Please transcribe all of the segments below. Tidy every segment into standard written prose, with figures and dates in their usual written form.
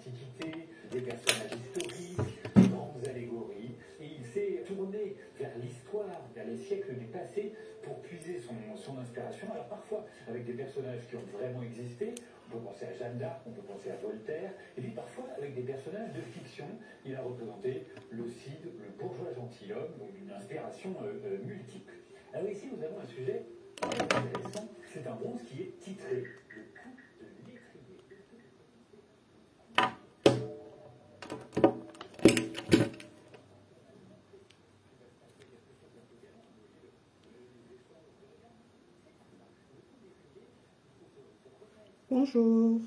l'Antiquité, des personnages historiques, de grandes allégories, et il s'est tourné vers l'histoire, vers les siècles du passé, pour puiser son inspiration. Alors parfois avec des personnages qui ont vraiment existé, on peut penser à Jeanne d'Arc, on peut penser à Voltaire, et puis parfois avec des personnages de fiction. Il a représenté le Cid, le bourgeois gentilhomme, donc une inspiration multiple. Alors ici nous avons un sujet intéressant, c'est un bronze qui est titré Le coup de l'étrier. Bonjour.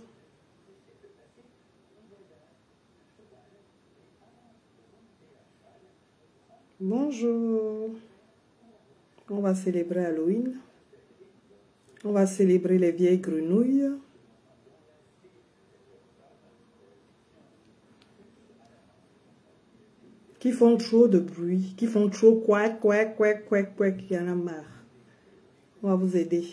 Bonjour. On va célébrer Halloween. On va célébrer les vieilles grenouilles. Qui font trop de bruit, qui font trop quack, quack, quack, quack, quack, il y en a marre. On va vous aider.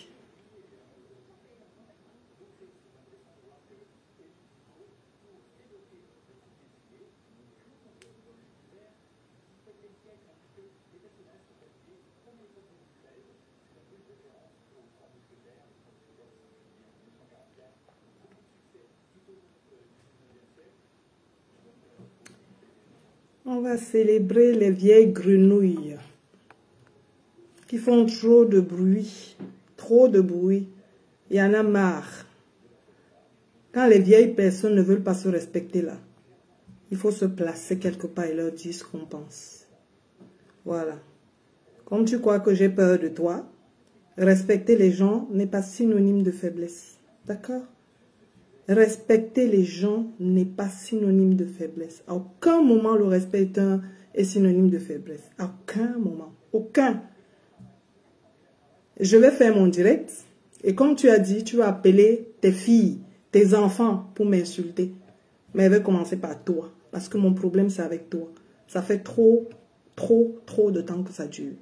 On va célébrer les vieilles grenouilles qui font trop de bruit. Trop de bruit. Il y en a marre. Quand les vieilles personnes ne veulent pas se respecter là, il faut se placer quelque part et leur dire ce qu'on pense. Voilà. Comme tu crois que j'ai peur de toi, respecter les gens n'est pas synonyme de faiblesse. D'accord? Respecter les gens n'est pas synonyme de faiblesse. À aucun moment le respect est synonyme de faiblesse. À aucun moment. Aucun. Je vais faire mon direct. Et comme tu as dit, tu vas appeler tes filles, tes enfants pour m'insulter. Mais elle va commencer par toi. Parce que mon problème c'est avec toi. Ça fait trop de temps que ça dure.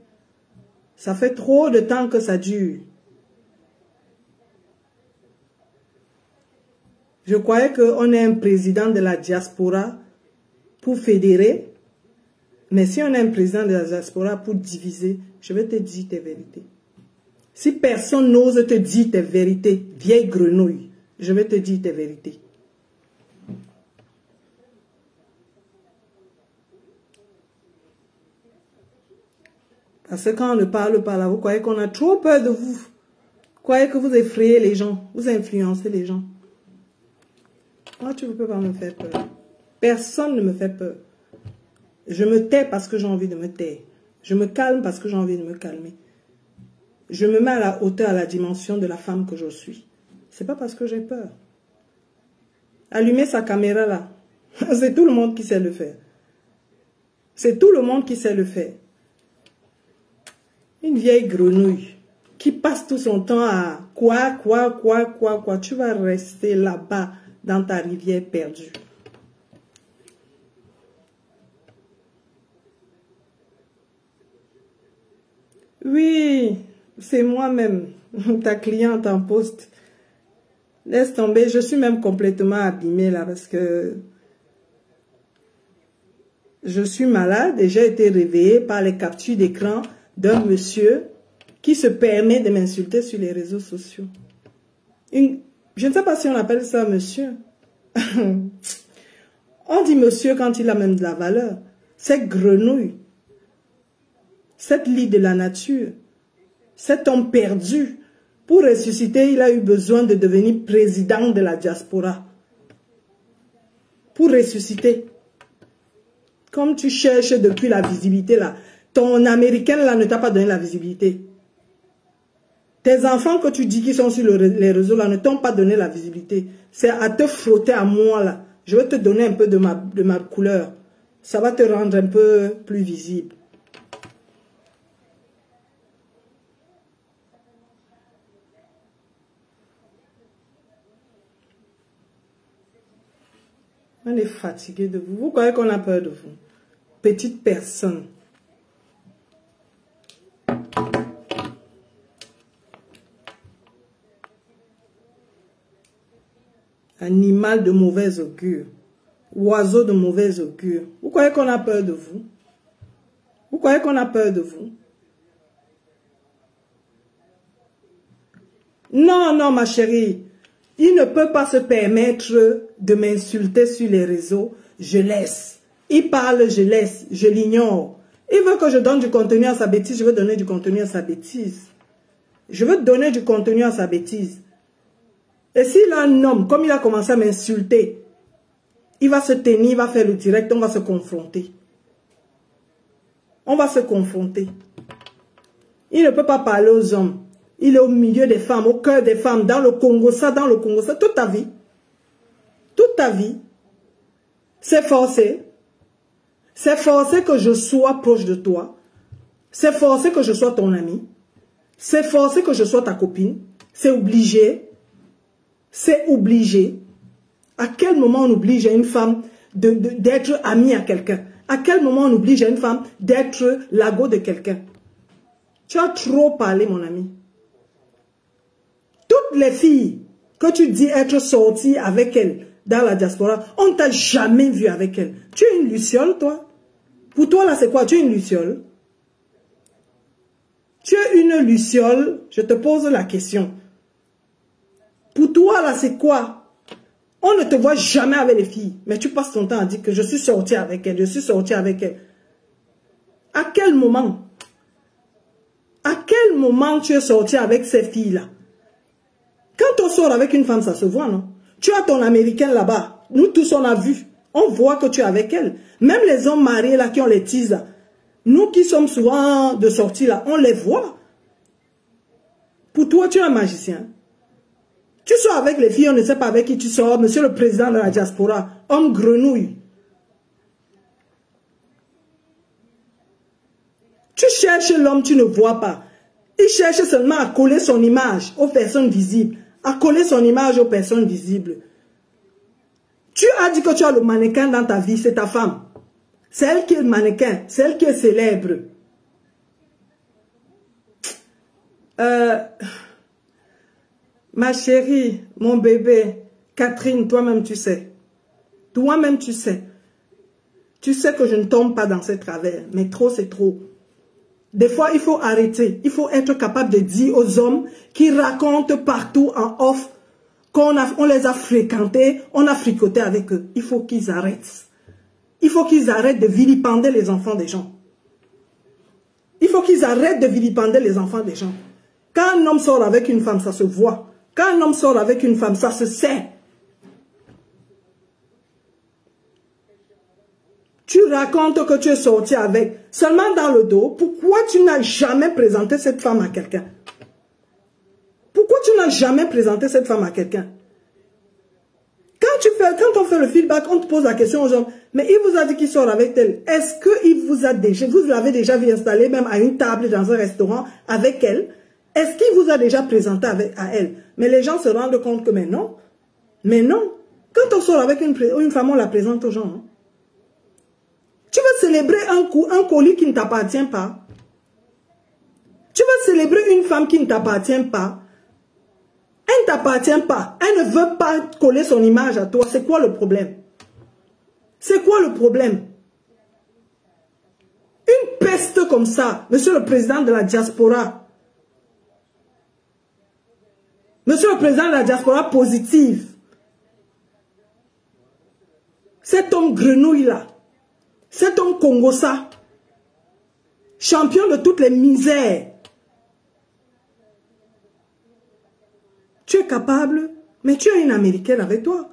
Ça fait trop de temps que ça dure. Je croyais qu'on est un président de la diaspora pour fédérer. Mais si on est un président de la diaspora pour diviser, je vais te dire tes vérités. Si personne n'ose te dire tes vérités, vieille grenouille, je vais te dire tes vérités. Parce que quand on ne parle pas là, vous croyez qu'on a trop peur de vous. Vous croyez que vous effrayez les gens, vous influencez les gens. Moi, tu ne peux pas me faire peur. Personne ne me fait peur. Je me tais parce que j'ai envie de me taire. Je me calme parce que j'ai envie de me calmer. Je me mets à la hauteur, à la dimension de la femme que je suis. Ce n'est pas parce que j'ai peur. Allumer sa caméra là, c'est tout le monde qui sait le faire. C'est tout le monde qui sait le faire. Une vieille grenouille qui passe tout son temps à quoi. Tu vas rester là-bas dans ta rivière perdue. Oui, c'est moi-même, ta cliente en poste. Laisse tomber, je suis même complètement abîmée là parce que je suis malade et j'ai été réveillée par les captures d'écran d'un monsieur qui se permet de m'insulter sur les réseaux sociaux. Je ne sais pas si on appelle ça monsieur. On dit monsieur quand il a même de la valeur. Cette grenouille, cette lie de la nature, cet homme perdu, pour ressusciter, il a eu besoin de devenir président de la diaspora. Pour ressusciter. Comme tu cherches depuis la visibilité là, ton américaine là ne t'a pas donné la visibilité. Tes enfants que tu dis qui sont sur les réseaux là ne t'ont pas donné la visibilité. C'est à te frotter à moi là. Je vais te donner un peu de ma couleur. Ça va te rendre un peu plus visible. On est fatigué de vous. Vous croyez qu'on a peur de vous? Petite personne. Animal de mauvaise augure. Oiseau de mauvaise augure. Vous croyez qu'on a peur de vous? Vous croyez qu'on a peur de vous? Non, non, ma chérie. Il ne peut pas se permettre de m'insulter sur les réseaux. Je laisse. Il parle, je laisse. Je l'ignore. Il veut que je donne du contenu à sa bêtise. Je veux donner du contenu à sa bêtise. Je veux donner du contenu à sa bêtise. Et s'il a un homme, comme il a commencé à m'insulter, il va se tenir, il va faire le direct, on va se confronter. On va se confronter. Il ne peut pas parler aux hommes. Il est au milieu des femmes, au cœur des femmes, dans le Congo, ça, toute ta vie. Toute ta vie. C'est forcé. C'est forcé que je sois proche de toi. C'est forcé que je sois ton ami. C'est forcé que je sois ta copine. C'est obligé. C'est obligé. À quel moment on oblige à une femme d'être amie à quelqu'un? À quel moment on oblige à une femme d'être l'ago de quelqu'un? Tu as trop parlé, mon ami. Toutes les filles que tu dis être sorties avec elles dans la diaspora, on ne t'a jamais vu avec elles. Tu es une luciole, toi? Pour toi, là, c'est quoi? Tu es une luciole? Tu es une luciole? Je te pose la question. Pour toi, là, c'est quoi? On ne te voit jamais avec les filles, mais tu passes ton temps à dire que je suis sortie avec elle, je suis sortie avec elle. À quel moment? À quel moment tu es sorti avec ces filles-là? Quand on sort avec une femme, ça se voit, non? Tu as ton américaine là-bas. Nous tous, on a vu. On voit que tu es avec elle. Même les hommes mariés là qui ont les teases, nous qui sommes souvent de sortie là, on les voit. Pour toi, tu es un magicien. Tu sors avec les filles, on ne sait pas avec qui tu sors. Monsieur le président de la diaspora, homme grenouille. Tu cherches l'homme, tu ne vois pas. Il cherche seulement à coller son image aux personnes visibles. À coller son image aux personnes visibles. Tu as dit que tu as le mannequin dans ta vie, c'est ta femme. C'est elle qui est le mannequin, c'est elle qui est célèbre. Ma chérie, mon bébé, Catherine, toi-même tu sais. Toi-même tu sais. Tu sais que je ne tombe pas dans ces travers, mais trop c'est trop. Des fois, il faut arrêter. Il faut être capable de dire aux hommes qui racontent partout en off qu'on les a fréquentés, on a fricoté avec eux. Il faut qu'ils arrêtent. Il faut qu'ils arrêtent de vilipender les enfants des gens. Il faut qu'ils arrêtent de vilipender les enfants des gens. Quand un homme sort avec une femme, ça se voit. Quand un homme sort avec une femme, ça se sait. Tu racontes que tu es sorti avec, seulement dans le dos. Pourquoi tu n'as jamais présenté cette femme à quelqu'un? Pourquoi tu n'as jamais présenté cette femme à quelqu'un? Quand on fait le feedback, on te pose la question aux hommes, mais il vous a dit qu'il sort avec elle. Est-ce qu'il vous a déjà, vous l'avez déjà vu installer même à une table dans un restaurant avec elle? Est-ce qu'il vous a déjà présenté à elle? Mais les gens se rendent compte que mais non. Mais non. Quand on sort avec une femme, on la présente aux gens. Hein? Tu veux célébrer un colis qui ne t'appartient pas. Tu veux célébrer une femme qui ne t'appartient pas. Elle ne t'appartient pas. Elle ne veut pas coller son image à toi. C'est quoi le problème? C'est quoi le problème? Une peste comme ça, monsieur le président de la diaspora. Monsieur le président de la diaspora positive. Cet homme grenouille là. Cet homme Congossa, champion de toutes les misères. Tu es capable, mais tu as une Américaine avec toi.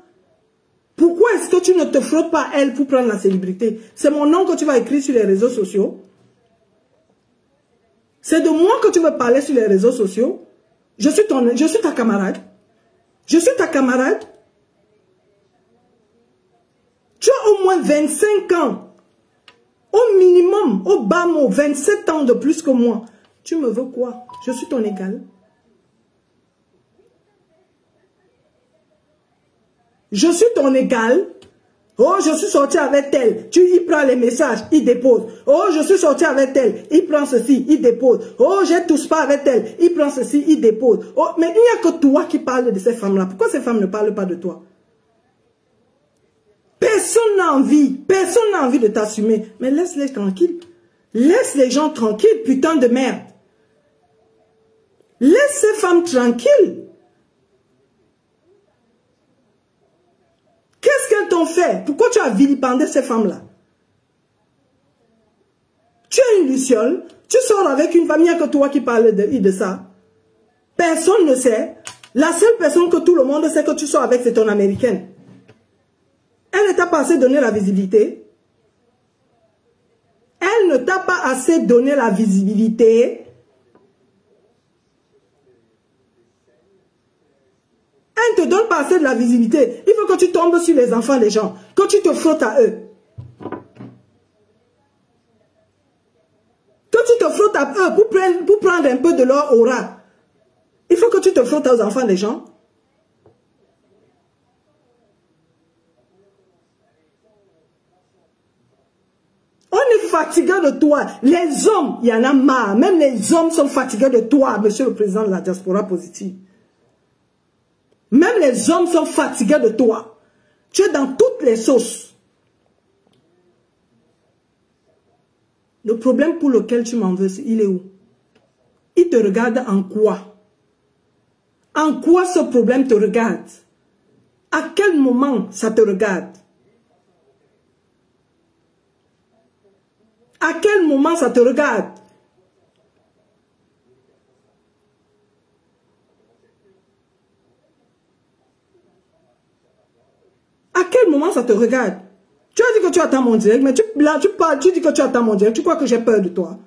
Pourquoi est-ce que tu ne te frottes pas à elle pour prendre la célébrité? C'est mon nom que tu vas écrire sur les réseaux sociaux. C'est de moi que tu veux parler sur les réseaux sociaux. Je suis ta camarade. Je suis ta camarade. Tu as au moins 25 ans. Au minimum, au bas mot, 27 ans de plus que moi. Tu me veux quoi? Je suis ton égal. Je suis ton égal. Oh, je suis sorti avec elle. Tu y prends les messages, il dépose. Oh, je suis sorti avec elle. Il prend ceci, il dépose. Oh, je ne touche pas avec elle. Il prend ceci, il dépose. Oh, mais il n'y a que toi qui parles de ces femmes-là. Pourquoi ces femmes ne parlent pas de toi? Personne n'a envie. Personne n'a envie de t'assumer. Mais laisse-les tranquilles. Laisse les gens tranquilles, putain de merde. Laisse ces femmes tranquilles. Qu'est-ce qu'elles t'ont fait? Pourquoi tu as vilipendé ces femmes-là? Tu es une luciole. Tu sors avec une femme, il n'y a que toi qui parles de ça. Personne ne sait. La seule personne que tout le monde sait que tu sors avec, c'est ton américaine. Elle ne t'a pas assez donné la visibilité. Elle ne t'a pas assez donné la visibilité. Elle ne te donne pas assez de la visibilité. Il faut que tu tombes sur les enfants des gens. Que tu te frottes à eux. Que tu te frottes à eux pour prendre un peu de leur aura. Il faut que tu te frottes aux enfants des gens. On est fatigué de toi. Les hommes, il y en a marre. Même les hommes sont fatigués de toi, monsieur le président de la diaspora positive. Même les hommes sont fatigués de toi. Tu es dans toutes les sauces. Le problème pour lequel tu m'en veux, il est où? Il te regarde en quoi? En quoi ce problème te regarde? À quel moment ça te regarde? À quel moment ça te regarde? À quel moment ça te regarde? Tu as dit que tu attends mon direct, mais là tu parles, tu dis que tu attends mon direct, tu crois que j'ai peur de toi?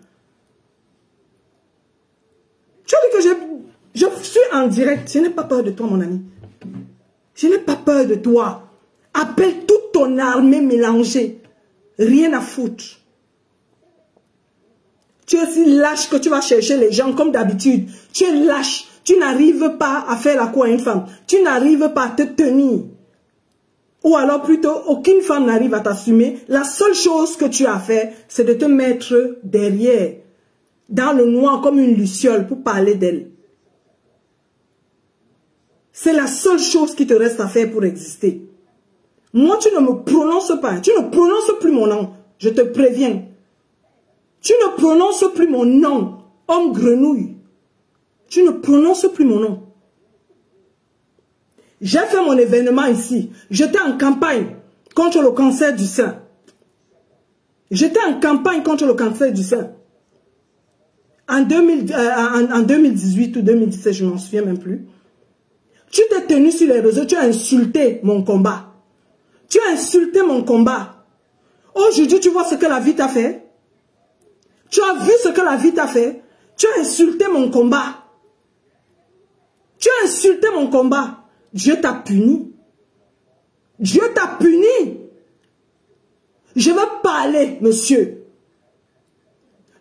Tu as dit que je suis en direct, je n'ai pas peur de toi mon ami. Je n'ai pas peur de toi. Appelle toute ton armée mélangée. Rien à foutre. Tu es si lâche que tu vas chercher les gens comme d'habitude. Tu es lâche. Tu n'arrives pas à faire la cour à une femme. Tu n'arrives pas à te tenir. Ou alors plutôt, aucune femme n'arrive à t'assumer. La seule chose que tu as fait, c'est de te mettre derrière, dans le noir comme une luciole pour parler d'elle. C'est la seule chose qui te reste à faire pour exister. Moi, tu ne me prononces pas. Tu ne prononces plus mon nom. Je te préviens. Tu ne prononces plus mon nom, homme grenouille. Tu ne prononces plus mon nom. J'ai fait mon événement ici. J'étais en campagne contre le cancer du sein. J'étais en campagne contre le cancer du sein. En 2018 ou 2017, je ne m'en souviens même plus. Tu t'es tenu sur les réseaux, tu as insulté mon combat. Tu as insulté mon combat. Aujourd'hui, tu vois ce que la vie t'a fait. Tu as vu ce que la vie t'a fait. Tu as insulté mon combat. Tu as insulté mon combat. Dieu t'a puni. Dieu t'a puni. Je vais parler, monsieur.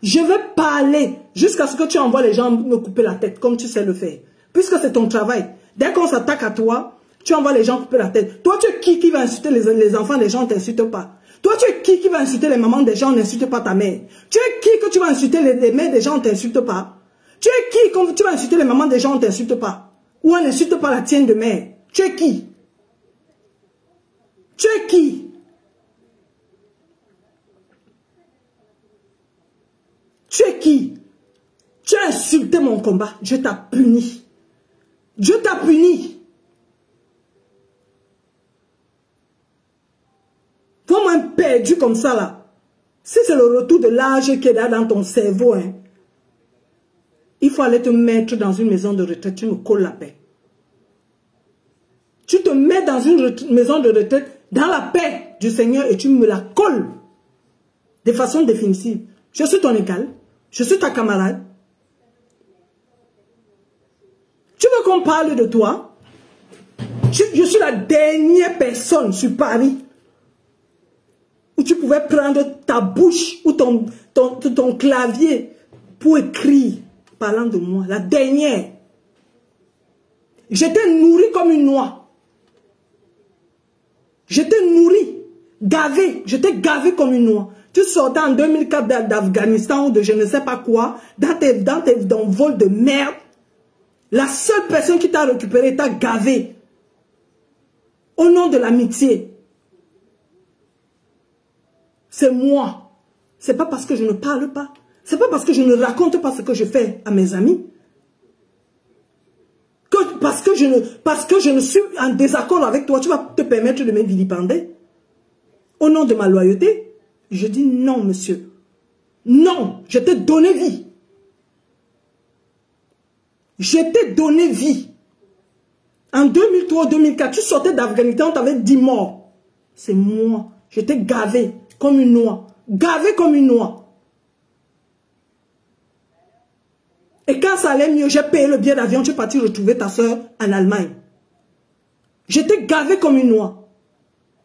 Je vais parler jusqu'à ce que tu envoies les gens me couper la tête, comme tu sais le faire. Puisque c'est ton travail. Dès qu'on s'attaque à toi, tu envoies les gens couper la tête. Toi, tu es qui va insulter les enfants des gens, on ne t'insulte pas. Toi, tu es qui va insulter les mamans des gens, on n'insulte pas ta mère. Tu es qui que tu vas insulter les mères des gens, on ne t'insulte pas. Tu es qui quand tu vas insulter les mamans des gens, on ne t'insulte pas. Ou on n'insulte pas la tienne de mère. Tu es qui? Tu es qui? Tu es qui? Tu as insulté mon combat. Dieu t'a puni. Dieu t'a puni. Comme un perdu comme ça là. Si c'est le retour de l'âge qui est là dans ton cerveau, hein, il faut aller te mettre dans une maison de retraite. Tu me colles la paix. Tu te mets dans une maison de retraite dans la paix du Seigneur et tu me la colles de façon définitive. Je suis ton égal. Je suis ta camarade. Tu veux qu'on parle de toi? Je suis la dernière personne sur Paris où tu pouvais prendre ta bouche ou ton clavier pour écrire parlant de moi. La dernière. J'étais nourrie comme une noix. J'étais nourrie, gavée. J'étais gavée comme une noix. Tu sortais en 2004 d'Afghanistan ou de je ne sais pas quoi, dans ton vol de merde. La seule personne qui t'a récupéré t'a gavé. Au nom de l'amitié. C'est moi. C'est pas parce que je ne parle pas. C'est pas parce que je ne raconte pas ce que je fais à mes amis. Parce que je ne suis en désaccord avec toi, tu vas te permettre de me vilipender. Au nom de ma loyauté, je dis non, monsieur. Non, je t'ai donné vie. Je t'ai donné vie. En 2003-2004, tu sortais d'Afghanistan, on t'avait 10 morts. C'est moi. Je t'ai gavé comme une noix. Gavé comme une noix. Et quand ça allait mieux, j'ai payé le billet d'avion, tu es parti retrouver ta soeur en Allemagne. Je t'ai gavé comme une noix.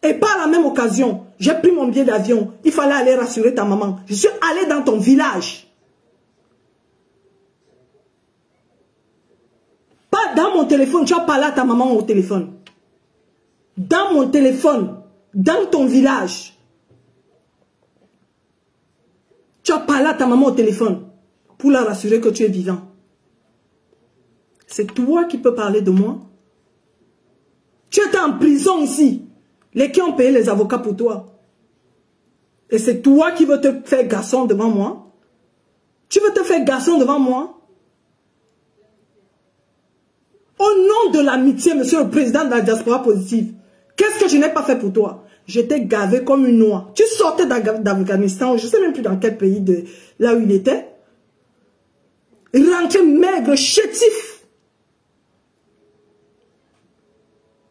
Et par la même occasion, j'ai pris mon billet d'avion. Il fallait aller rassurer ta maman. Je suis allé dans ton village. Pas dans mon téléphone, tu as parlé à ta maman au téléphone. Dans mon téléphone, dans ton village. Tu as parlé à ta maman au téléphone pour la rassurer que tu es vivant. C'est toi qui peux parler de moi. Tu étais en prison ici. Les qui ont payé les avocats pour toi. Et c'est toi qui veux te faire garçon devant moi. Tu veux te faire garçon devant moi. Au nom de l'amitié, monsieur le président de la diaspora positive, qu'est-ce que je n'ai pas fait pour toi? J'étais gavé comme une noix. Tu sortais d'Afghanistan, je ne sais même plus dans quel pays de là où il était. Rentré maigre, chétif.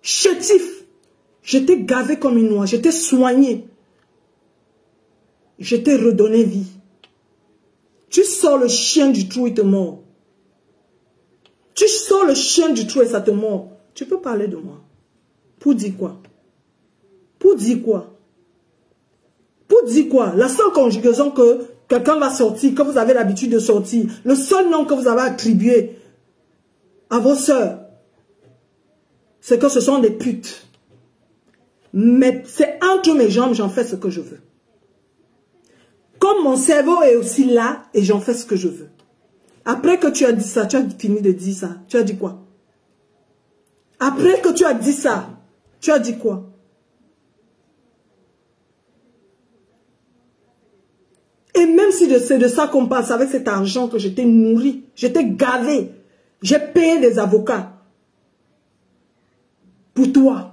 Chétif. J'étais gavé comme une noix. J'étais soigné. Je t'ai redonné vie. Tu sors le chien du trou, il te mord. Tu sors le chien du trou et ça te mord. Tu peux parler de moi. Pour dire quoi? Pour dire quoi? Pour dire quoi? La seule conjugaison que quelqu'un va sortir, que vous avez l'habitude de sortir, le seul nom que vous avez attribué à vos sœurs, c'est que ce sont des putes. Mais c'est entre mes jambes, j'en fais ce que je veux. Comme mon cerveau est aussi là, et j'en fais ce que je veux. Après que tu as dit ça, tu as fini de dire ça, tu as dit quoi? Après que tu as dit ça, tu as dit quoi? Et même si c'est de ça qu'on passe, avec cet argent que je t'ai nourri, je t'ai gavé, j'ai payé des avocats pour toi.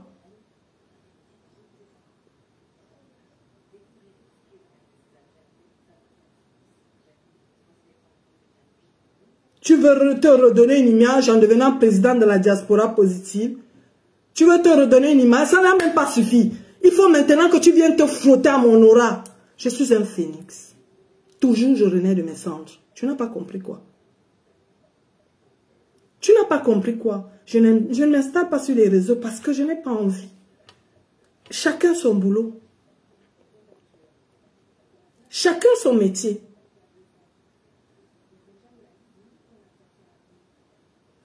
Tu veux te redonner une image en devenant président de la diaspora positive. Tu veux te redonner une image, ça n'a même pas suffi. Il faut maintenant que tu viennes te frotter à mon aura. Je suis un phénix. Toujours je renais de mes cendres. Tu n'as pas compris quoi? Tu n'as pas compris quoi? Je ne m'installe pas sur les réseaux parce que je n'ai pas envie. Chacun son boulot. Chacun son métier.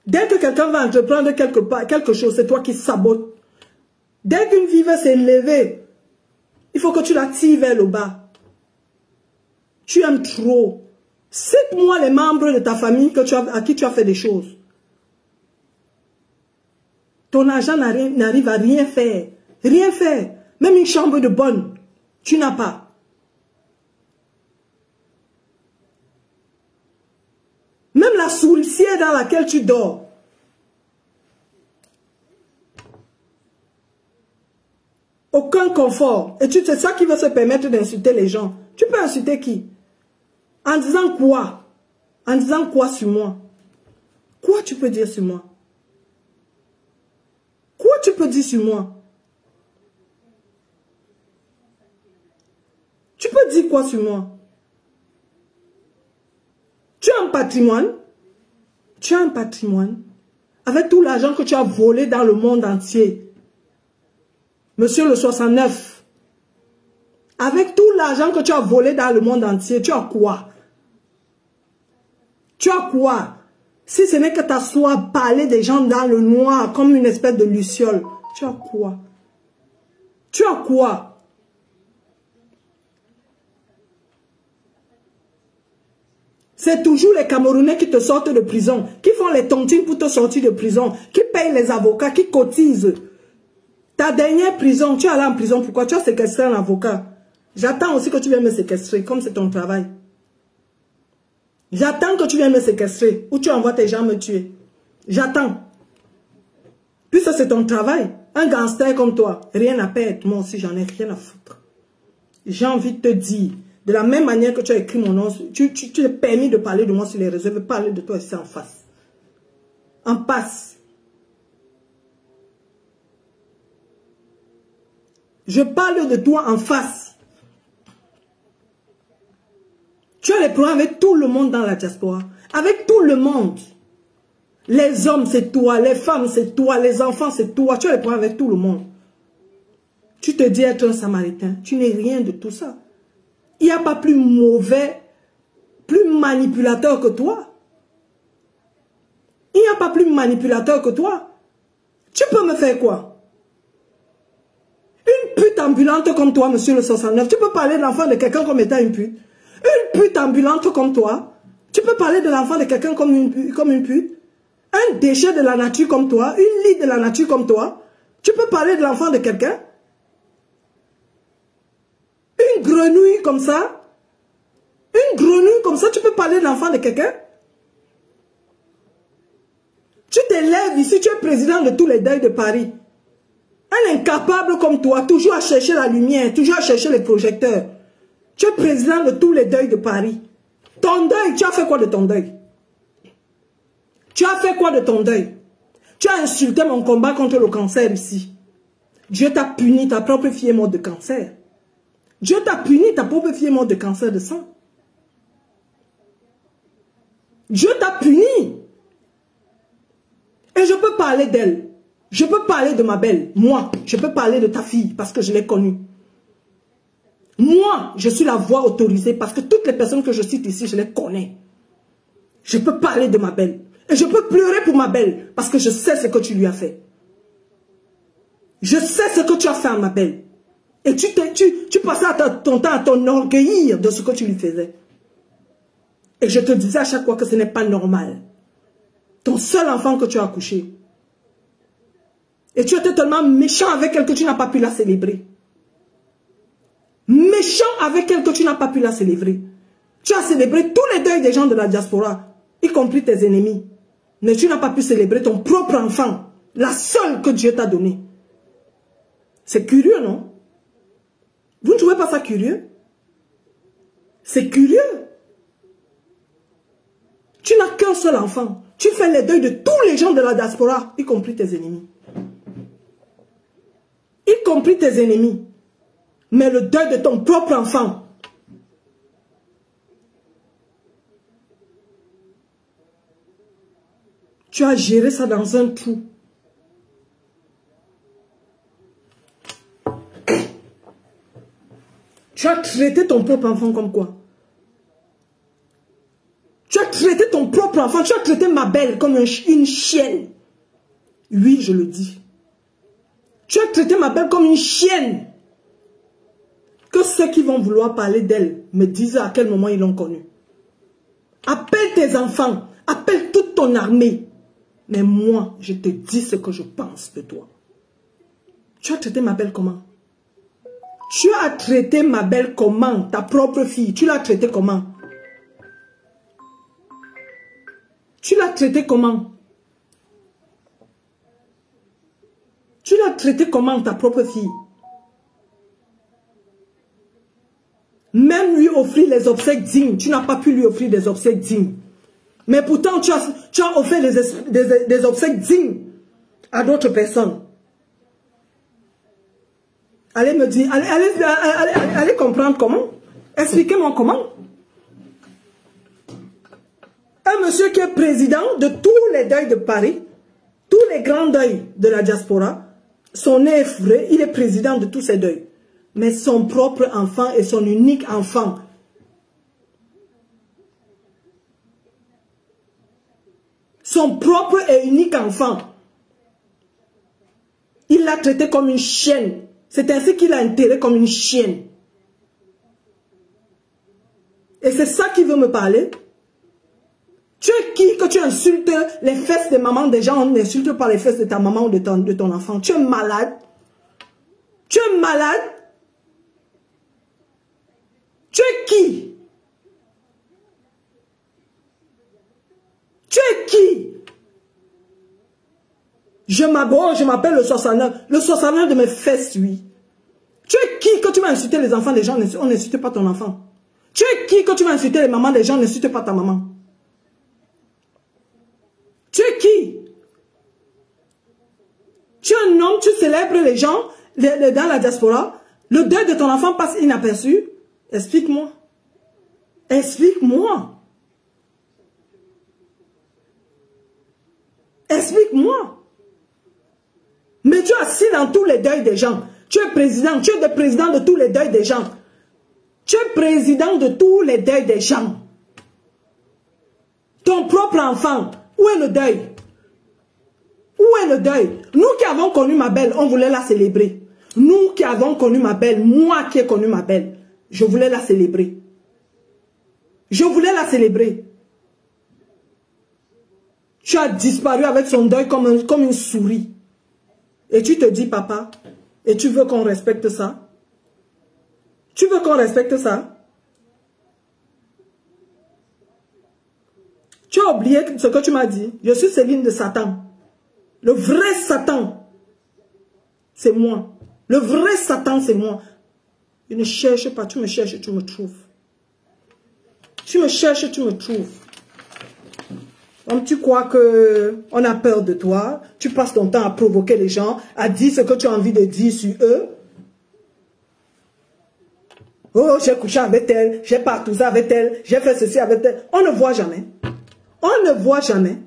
Dès que quelqu'un va entreprendre quelque chose, c'est toi qui sabotes. Dès qu'une vie va s'élever, il faut que tu la tires vers le bas. Tu aimes trop. Cite-moi les membres de ta famille à qui tu as fait des choses. Ton argent n'arrive à rien faire. Rien faire. Même une chambre de bonne, tu n'as pas. Même la souricière dans laquelle tu dors. Aucun confort. Et c'est ça qui va se permettre d'insulter les gens. Tu peux insulter qui? En disant quoi? En disant quoi sur moi? Quoi tu peux dire sur moi? Quoi tu peux dire sur moi? Tu peux dire quoi sur moi? Tu as un patrimoine. Tu as un patrimoine. Avec tout l'argent que tu as volé dans le monde entier. Monsieur le 69. Avec tout l'argent que tu as volé dans le monde entier, tu as quoi? Tu as quoi? Si ce n'est que t'asseoir, parler des gens dans le noir comme une espèce de luciole, tu as quoi? Tu as quoi? C'est toujours les Camerounais qui te sortent de prison, qui font les tontines pour te sortir de prison, qui payent les avocats, qui cotisent. Ta dernière prison, tu es allé en prison, pourquoi? Tu as séquestré un avocat. J'attends aussi que tu viennes me séquestrer, comme c'est ton travail. J'attends que tu viennes me séquestrer, ou tu envoies tes gens me tuer. J'attends. Puis ça, c'est ton travail. Un gangster comme toi, rien à perdre. Moi aussi, j'en ai rien à foutre. J'ai envie de te dire, de la même manière que tu as écrit mon nom, tu t'es permis de parler de moi sur les réseaux, je veux parler de toi ici en face. En passe. Je parle de toi en face. Tu as les problèmes avec tout le monde dans la diaspora. Avec tout le monde. Les hommes, c'est toi. Les femmes, c'est toi. Les enfants, c'est toi. Tu as les problèmes avec tout le monde. Tu te dis être un samaritain. Tu n'es rien de tout ça. Il n'y a pas plus mauvais, plus manipulateur que toi. Il n'y a pas plus manipulateur que toi. Tu peux me faire quoi? Une pute ambulante comme toi, monsieur le 69, tu peux parler de l'enfant de quelqu'un comme étant une pute. Une pute ambulante comme toi, tu peux parler de l'enfant de quelqu'un comme une pute. Un déchet de la nature comme toi, une lie de la nature comme toi, tu peux parler de l'enfant de quelqu'un. Une grenouille comme ça, tu peux parler de l'enfant de quelqu'un. Tu t'élèves ici, tu es président de tous les deuils de Paris. Un incapable comme toi, toujours à chercher la lumière, toujours à chercher les projecteurs. Tu es président de tous les deuils de Paris. Ton deuil, tu as fait quoi de ton deuil? Tu as fait quoi de ton deuil? Tu as insulté mon combat contre le cancer ici. Dieu t'a puni, ta propre fille est morte de cancer. Dieu t'a puni, ta propre fille est morte de cancer de sang. Dieu t'a puni. Et je peux parler d'elle. Je peux parler de ma belle. Moi, je peux parler de ta fille parce que je l'ai connue. Moi, je suis la voix autorisée parce que toutes les personnes que je cite ici, je les connais. Je peux parler de ma belle. Et je peux pleurer pour ma belle parce que je sais ce que tu lui as fait. Je sais ce que tu as fait à ma belle. Et tu passais ton temps à t'enorgueillir de ce que tu lui faisais. Et je te disais à chaque fois que ce n'est pas normal. Ton seul enfant que tu as accouché. Et tu étais tellement méchant avec elle que tu n'as pas pu la célébrer. Méchant avec elle que tu n'as pas pu la célébrer. Tu as célébré tous les deuils des gens de la diaspora, y compris tes ennemis. Mais tu n'as pas pu célébrer ton propre enfant, la seule que Dieu t'a donnée. C'est curieux, non? Vous ne trouvez pas ça curieux? C'est curieux. Tu n'as qu'un seul enfant. Tu fais les deuils de tous les gens de la diaspora, y compris tes ennemis. Y compris tes ennemis. Mais le deuil de ton propre enfant. Tu as géré ça dans un trou. Tu as traité ton propre enfant comme quoi? Tu as traité ton propre enfant, tu as traité ma belle comme une chienne. Oui, je le dis. Tu as traité ma belle comme une chienne. Que ceux qui vont vouloir parler d'elle me disent à quel moment ils l'ont connue. Appelle tes enfants, appelle toute ton armée. Mais moi, je te dis ce que je pense de toi. Tu as traité ma belle comment? Tu as traité ma belle comment? Ta propre fille, tu l'as traitée comment? Tu l'as traitée comment? Tu l'as traitée comment, ta propre fille? Même lui offrir les obsèques dignes, tu n'as pas pu lui offrir des obsèques dignes. Mais pourtant, tu as offert des obsèques dignes à d'autres personnes. Allez me dire, allez comprendre comment. Expliquez-moi comment. Un monsieur qui est président de tous les deuils de Paris, tous les grands deuils de la diaspora, son nez est frais, il est président de tous ces deuils. Mais son propre enfant est son unique enfant. Son propre et unique enfant. Il l'a traité comme une chienne. C'est ainsi qu'il l'a enterré comme une chienne. Et c'est ça qu'il veut me parler. Tu es qui que tu insultes les fesses de maman des gens, on n'insulte pas les fesses de ta maman ou de ton enfant. Tu es malade. Tu es malade. Tu es qui? Tu es qui? Je m'appelle le 69. Le 69 de mes fesses, oui. Tu es qui quand tu vas insulter les enfants des gens, on n'insulte pas ton enfant. Tu es qui quand tu vas insulter les mamans des gens, on n'insulte pas ta maman. Tu es qui? Tu es un homme, tu célèbres les gens dans la diaspora. Le deuil de ton enfant passe inaperçu. Explique-moi. Explique-moi. Explique-moi. Mais tu es assis dans tous les deuils des gens. Tu es président, tu es le président de tous les deuils des gens. Tu es président de tous les deuils des gens. Ton propre enfant, où est le deuil? Où est le deuil? Nous qui avons connu ma belle, on voulait la célébrer. Nous qui avons connu ma belle, moi qui ai connu ma belle, je voulais la célébrer. Je voulais la célébrer. Tu as disparu avec son deuil comme une souris. Et tu te dis, papa, et tu veux qu'on respecte ça? Tu veux qu'on respecte ça? Tu as oublié ce que tu m'as dit. Je suis Céline de Satan. Le vrai Satan, c'est moi. Le vrai Satan, c'est moi. Je ne cherche pas, tu me cherches, tu me trouves. Tu me cherches, tu me trouves. Comme tu crois qu'on a peur de toi, tu passes ton temps à provoquer les gens, à dire ce que tu as envie de dire sur eux. Oh, j'ai couché avec elle, j'ai partout avec elle, j'ai fait ceci avec elle. On ne voit jamais. On ne voit jamais.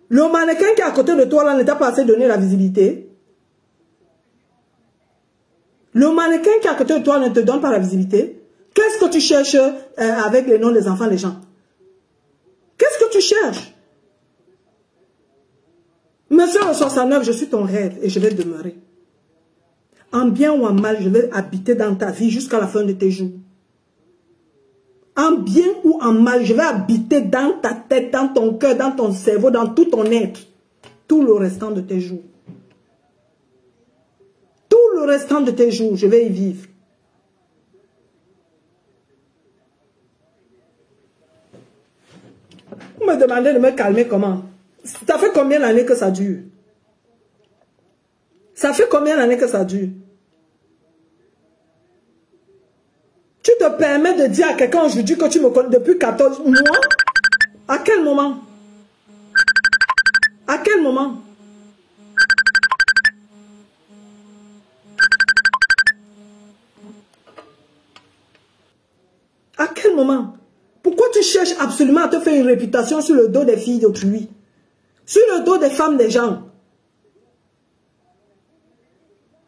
Le mannequin qui est à côté de toi là ne t'a pas assez donné la visibilité. Le mannequin qui est à côté de toi ne te donne pas la visibilité. Qu'est-ce que tu cherches avec les noms des enfants des gens? Qu'est-ce que tu cherches? Monsieur le 69, je suis ton rêve et je vais demeurer. En bien ou en mal, je vais habiter dans ta vie jusqu'à la fin de tes jours. En bien ou en mal, je vais habiter dans ta tête, dans ton cœur, dans ton cerveau, dans tout ton être. Tout le restant de tes jours. Tout le restant de tes jours, je vais y vivre. Vous me demandez de me calmer comment? Ça fait combien d'années que ça dure? Ça fait combien d'années que ça dure? Tu te permets de dire à quelqu'un aujourd'hui que tu me connais depuis 14 mois? À quel moment? À quel moment? À quel moment? Pourquoi tu cherches absolument à te faire une réputation sur le dos des filles d'autrui? Sur le dos des femmes des gens?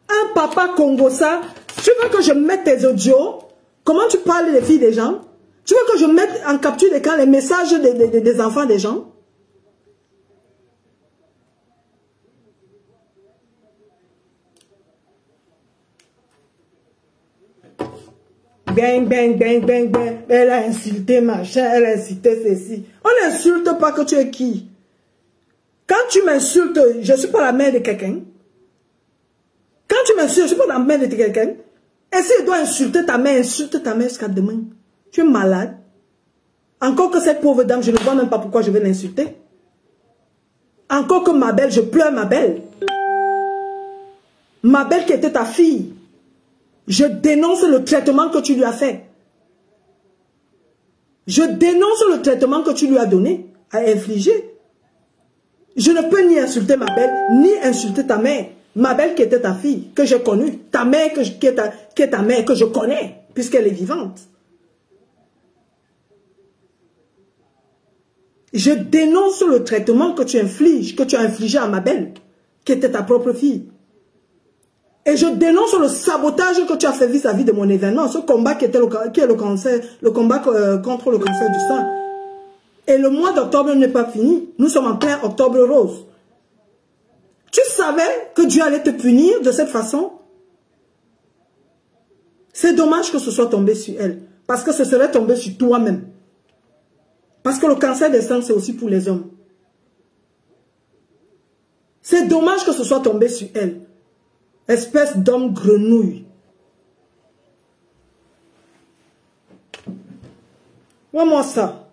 Un papa congossa, tu veux que je mette tes audios? Comment tu parles des filles des gens? Tu veux que je mette en capture d'écran les messages des enfants des gens? Bang, bang, bang, bang, bang. Elle a insulté machin, elle a insulté ceci. On n'insulte pas que tu es qui? Quand tu m'insultes, je ne suis pas la mère de quelqu'un. Quand tu m'insultes, je ne suis pas la mère de quelqu'un. Et si elle doit insulter ta mère, insulte ta mère jusqu'à demain. Tu es malade. Encore que cette pauvre dame, je ne vois même pas pourquoi je vais l'insulter. Encore que ma belle, je pleure ma belle. Ma belle qui était ta fille. Je dénonce le traitement que tu lui as fait. Je dénonce le traitement que tu lui as donné, à infliger. Je ne peux ni insulter ma belle, ni insulter ta mère. Ma belle qui était ta fille, que j'ai connue. Ta mère qui est ta mère, que je connais, puisqu'elle est vivante. Je dénonce le traitement que tu infliges, que tu as infligé à ma belle, qui était ta propre fille. Et je dénonce le sabotage que tu as fait vis-à-vis de mon événement, ce combat qui est le cancer, le combat contre le cancer du sein. Et le mois d'octobre n'est pas fini. Nous sommes en plein octobre rose. Tu savais que Dieu allait te punir de cette façon? C'est dommage que ce soit tombé sur elle. Parce que ce serait tombé sur toi-même. Parce que le cancer des seins, c'est aussi pour les hommes. C'est dommage que ce soit tombé sur elle. Espèce d'homme grenouille. Vois-moi ça.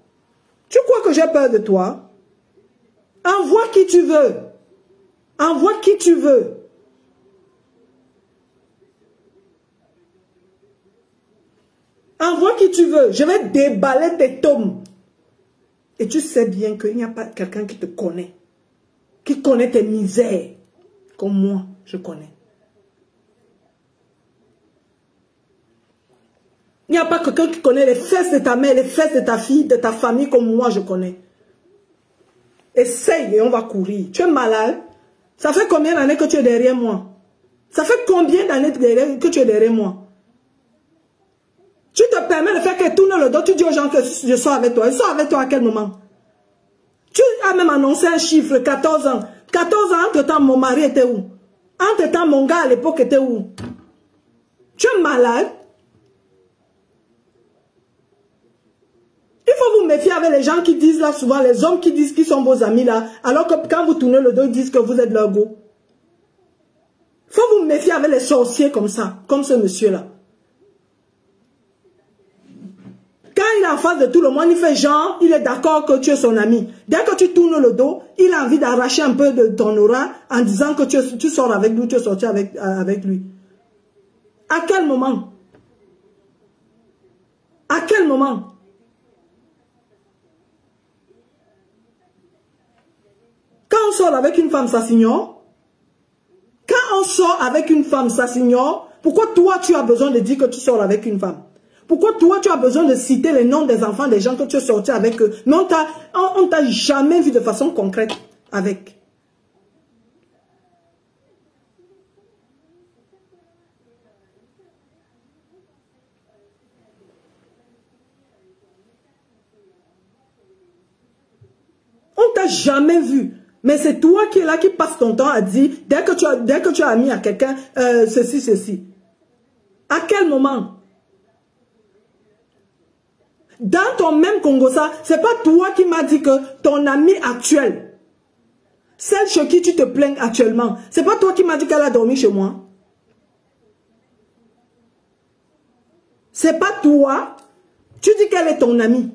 Tu crois que j'ai peur de toi? Envoie qui tu veux. Envoie qui tu veux. Envoie qui tu veux. Je vais déballer tes tomes. Et tu sais bien qu'il n'y a pas quelqu'un qui te connaît. Qui connaît tes misères. Comme moi, je connais. Il n'y a pas quelqu'un qui connaît les fesses de ta mère, les fesses de ta fille, de ta famille comme moi je connais. Essaye et on va courir. Tu es malade? Ça fait combien d'années que tu es derrière moi? Ça fait combien d'années que tu es derrière moi? Tu te permets de faire qu'elle tourne le dos, tu dis aux gens que je sors avec toi. Je sors avec toi à quel moment? Tu as même annoncé un chiffre, 14 ans. 14 ans, entre-temps, mon mari était où? Entre-temps, mon gars à l'époque était où? Tu es malade? Il faut vous méfier avec les gens qui disent là souvent, les hommes qui disent qu'ils sont vos amis là, alors que quand vous tournez le dos, ils disent que vous êtes leur go. Il faut vous méfier avec les sorciers comme ça, comme ce monsieur-là. Quand il est en face de tout le monde, il fait genre, il est d'accord que tu es son ami. Dès que tu tournes le dos, il a envie d'arracher un peu de ton aura en disant que tu sors avec lui, tu es sorti avec lui. À quel moment? À quel moment? Quand on sort avec une femme, ça s'ignore. Quand on sort avec une femme, ça s'ignore. Pourquoi toi, tu as besoin de dire que tu sors avec une femme? Pourquoi toi, tu as besoin de citer les noms des enfants des gens que tu es sorti avec eux? Mais on t'a jamais vu de façon concrète avec. On t'a jamais vu. Mais c'est toi qui es là, qui passe ton temps à dire, dès que tu as mis à quelqu'un, ceci, ceci. À quel moment? Dans ton même Congosa, c'est pas toi qui m'as dit que ton amie actuelle, celle chez qui tu te plains actuellement, c'est pas toi qui m'as dit qu'elle a dormi chez moi. C'est pas toi. Tu dis qu'elle est ton amie.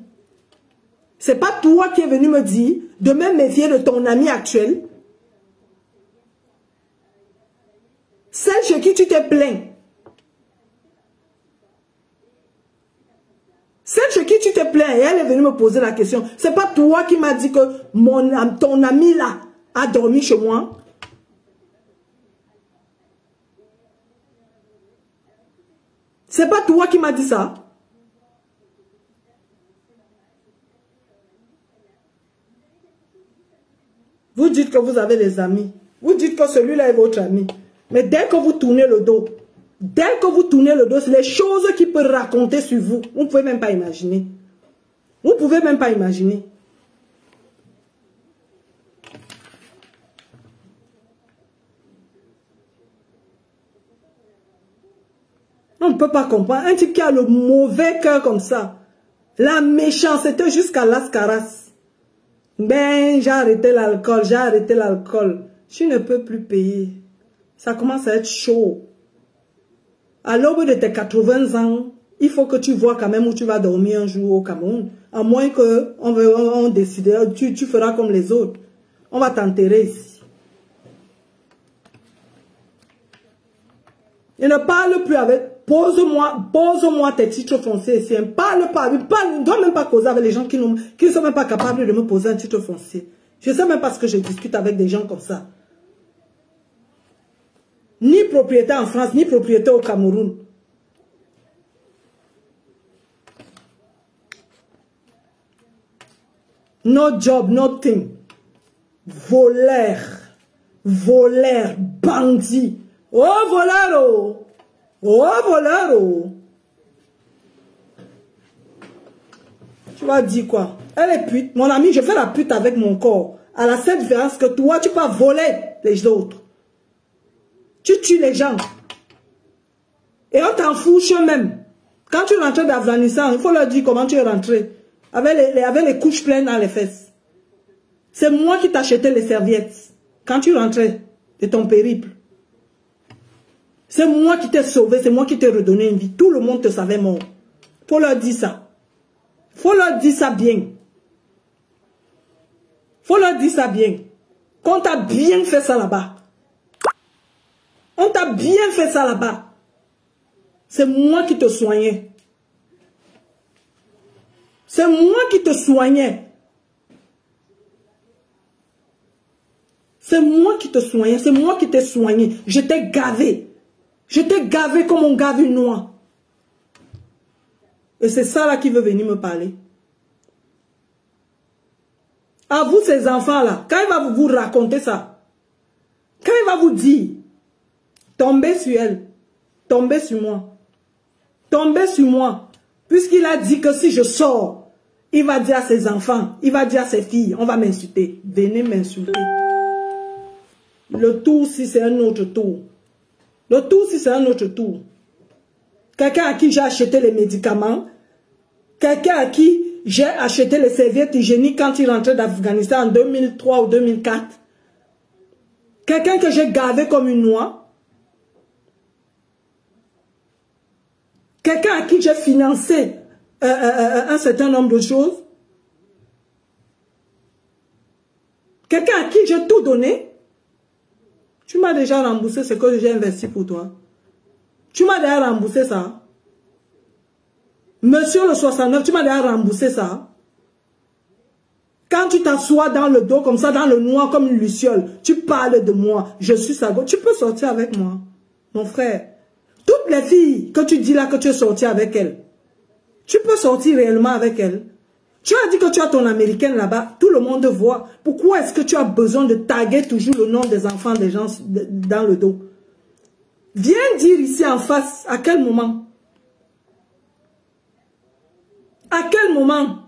C'est pas toi qui es venu me dire de me méfier de ton ami actuel. Celle chez qui tu te plains. Celle chez qui tu te plains et elle est venue me poser la question. C'est pas toi qui m'as dit que ton ami là a dormi chez moi. C'est pas toi qui m'as dit ça. Vous dites que vous avez des amis. Vous dites que celui-là est votre ami. Mais dès que vous tournez le dos, c'est les choses qu'il peut raconter sur vous. Vous ne pouvez même pas imaginer. Vous ne pouvez même pas imaginer. On ne peut pas comprendre. Un type qui a le mauvais cœur comme ça. La méchanceté jusqu'à l'ascaras. Ben, j'ai arrêté l'alcool, Je ne peux plus payer. Ça commence à être chaud. À l'aube de tes 80 ans, il faut que tu vois quand même où tu vas dormir un jour au Cameroun. À moins qu'on décide, tu feras comme les autres. On va t'enterrer ici. Et ne parle plus avec... Pose-moi tes titres fonciers ici. Parle pas. Ne dois même pas causer avec les gens qui ne sont même pas capables de me poser un titre foncier. Je ne sais même pas ce que je discute avec des gens comme ça. Ni propriété en France, ni propriété au Cameroun. No job, nothing. Voleur. Voleur, bandit. Oh, voleur, oh. Oh, voleur, oh. Tu vas dire quoi? Elle est pute. Mon ami, je fais la pute avec mon corps. À la seule différence que toi, tu peux voler les autres. Tu tues les gens. Et on t'en fout même. Quand tu rentres d'Afghanistan, il faut leur dire comment tu es rentré. Avec les couches pleines dans les fesses. C'est moi qui t'achetais les serviettes. Quand tu rentrais de ton périple. C'est moi qui t'ai sauvé, c'est moi qui t'ai redonné une vie. Tout le monde te savait mort. Faut leur dire ça. Faut leur dire ça bien. Faut leur dire ça bien. Qu'on t'a bien fait ça là-bas. On t'a bien fait ça là-bas. C'est moi qui te soignais. C'est moi qui te soignais. C'est moi qui te soignais. C'est moi qui t'ai soigné. Je t'ai gavé. Je t'ai gavé comme on gave une noix. Et c'est ça là qui veut venir me parler. À vous ces enfants-là, quand il va vous raconter ça, quand il va vous dire, tombez sur elle, tombez sur moi, tombez sur moi, puisqu'il a dit que si je sors, il va dire à ses enfants, il va dire à ses filles, on va m'insulter, venez m'insulter. Le tour si c'est un autre tour. Le tour si c'est un autre tour. Quelqu'un à qui j'ai acheté les médicaments, quelqu'un à qui j'ai acheté les serviettes hygiéniques quand il rentrait d'Afghanistan en 2003 ou 2004. Quelqu'un que j'ai gavé comme une noix. Quelqu'un à qui j'ai financé un certain nombre de choses. Quelqu'un à qui j'ai tout donné. Tu m'as déjà remboursé ce que j'ai investi pour toi. Tu m'as déjà remboursé ça. Monsieur le 69, tu m'as déjà remboursé ça. Quand tu t'assois dans le dos comme ça, dans le noir comme une luciole, tu parles de moi. Je suis sa gauche. Tu peux sortir avec moi, mon frère. Toutes les filles que tu dis là que tu es sorti avec elles, tu peux sortir réellement avec elles. Tu as dit que tu as ton américaine là-bas, tout le monde voit. Pourquoi est-ce que tu as besoin de taguer toujours le nom des enfants des gens dans le dos? Viens dire ici en face, à quel moment? À quel moment?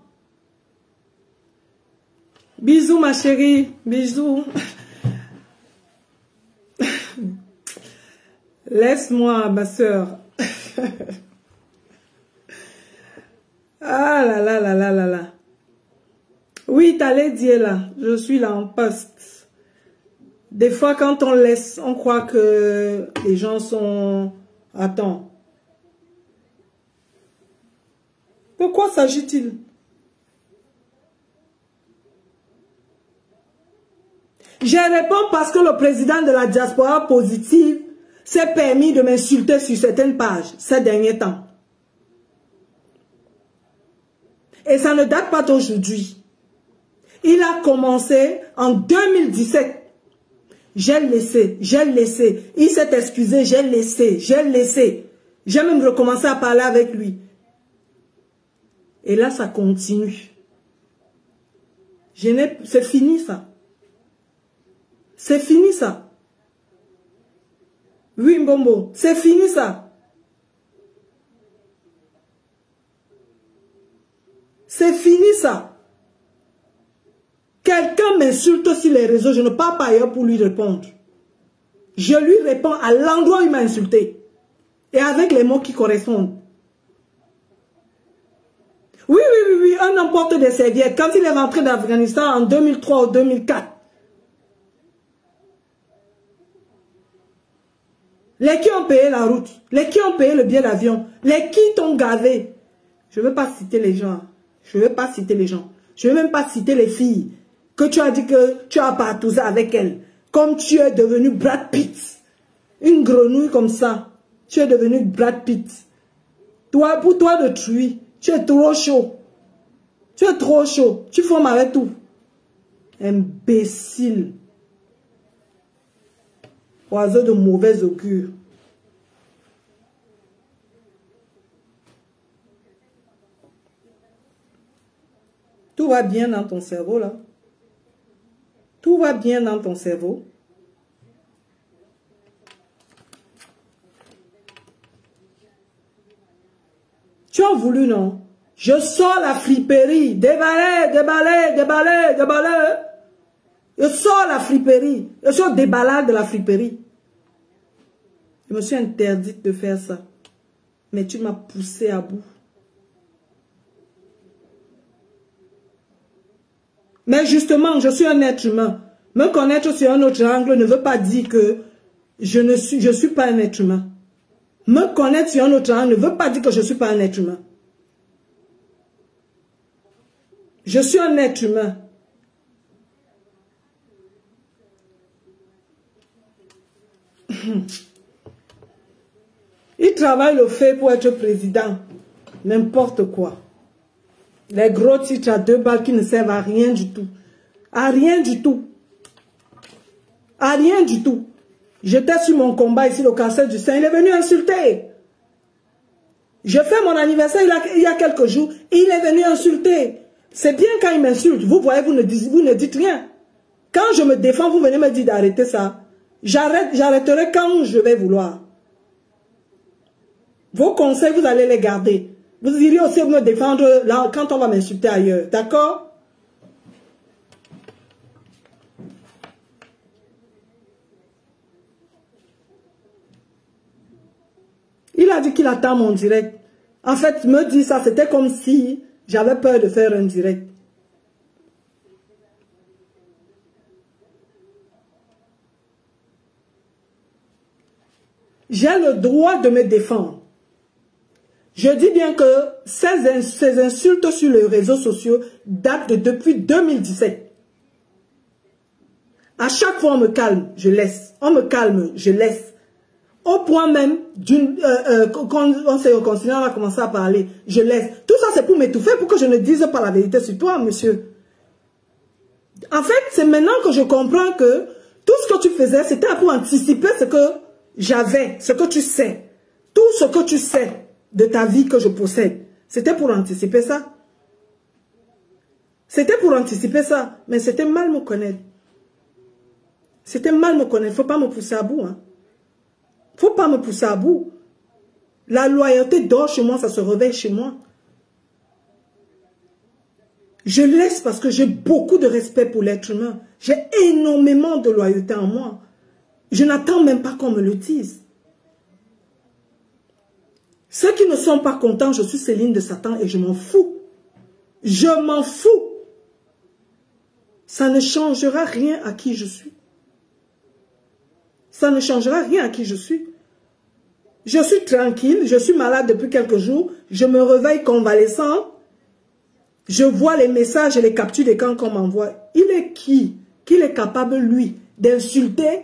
Bisous ma chérie, bisous. Laisse-moi ma soeur. Ah là là là là là là. Oui, t'allais dire là, je suis là en poste. Des fois quand on laisse, on croit que les gens sont... Attends. De quoi s'agit-il? Je réponds parce que le président de la diaspora positive s'est permis de m'insulter sur certaines pages ces derniers temps. Et ça ne date pas d'aujourd'hui. Il a commencé en 2017. J'ai laissé. Il s'est excusé, j'ai laissé. J'ai même recommencé à parler avec lui. Et là, ça continue. C'est fini ça. C'est fini ça. Oui, Mbombo, c'est fini ça. C'est fini ça. Quelqu'un m'insulte sur les réseaux, je ne pars pas ailleurs pour lui répondre. Je lui réponds à l'endroit où il m'a insulté. Et avec les mots qui correspondent. Oui, un homme porte des serviettes. Quand il est rentré d'Afghanistan en 2003 ou 2004. Les qui ont payé la route, les qui ont payé le billet d'avion, les qui t'ont gavé. Je ne veux pas citer les gens. Je ne veux pas citer les gens. Je ne veux même pas citer les filles que tu as dit que tu as partousé avec elles. Comme tu es devenu Brad Pitt. Une grenouille comme ça. Tu es devenu Brad Pitt. Toi, pour toi de truie, tu es trop chaud. Tu es trop chaud. Tu formes avec tout. Imbécile. Oiseau de mauvaise augure. Tout va bien dans ton cerveau là. Tout va bien dans ton cerveau. Tu as voulu, non? Je sors la friperie. Déballer. Je sors la friperie. Je sors déballage de la friperie. Je me suis interdite de faire ça. Mais tu m'as poussé à bout. Mais justement, je suis un être humain. Me connaître sur un autre angle ne veut pas dire que je suis pas un être humain. Me connaître sur un autre angle ne veut pas dire que je ne suis pas un être humain. Je suis un être humain. Il travaille le fait pour être président. N'importe quoi. Les gros titres à 2 balles qui ne servent à rien du tout. À rien du tout. À rien du tout. J'étais sur mon combat ici, le cancer du sein. Il est venu insulter. Je fais mon anniversaire il y a quelques jours. Et il est venu insulter. C'est bien quand il m'insulte. Vous voyez, vous ne dites rien. Quand je me défends, vous venez me dire d'arrêter ça. J'arrêterai quand je vais vouloir. Vos conseils, vous allez les garder. Vous irez aussi me défendre là, quand on va m'insulter ailleurs. D'accord? Il a dit qu'il attend mon direct. En fait, me dire ça, c'était comme si j'avais peur de faire un direct. J'ai le droit de me défendre. Je dis bien que ces insultes sur les réseaux sociaux datent depuis 2017. À chaque fois, on me calme, je laisse. On me calme, je laisse. Au point même, quand on s'est réconcilié, on a commencé à parler, je laisse. Tout ça, c'est pour m'étouffer, pour que je ne dise pas la vérité sur toi, monsieur. En fait, c'est maintenant que je comprends que tout ce que tu faisais, c'était pour anticiper ce que j'avais, ce que tu sais. Tout ce que tu sais de ta vie que je possède, c'était pour anticiper ça. C'était pour anticiper ça, mais c'était mal me connaître. C'était mal me connaître, il ne faut pas me pousser à bout. Hein. Faut pas me pousser à bout. La loyauté dort chez moi, ça se réveille chez moi. Je laisse parce que j'ai beaucoup de respect pour l'être humain. J'ai énormément de loyauté en moi. Je n'attends même pas qu'on me le dise. Ceux qui ne sont pas contents, je suis Céline de Satan et je m'en fous. Je m'en fous. Ça ne changera rien à qui je suis. Ça ne changera rien à qui je suis. Je suis tranquille, je suis malade depuis quelques jours, je me réveille convalescent, je vois les messages et les captures d'écran qu'on m'envoie. Il est qui? Qu'il est capable, lui, d'insulter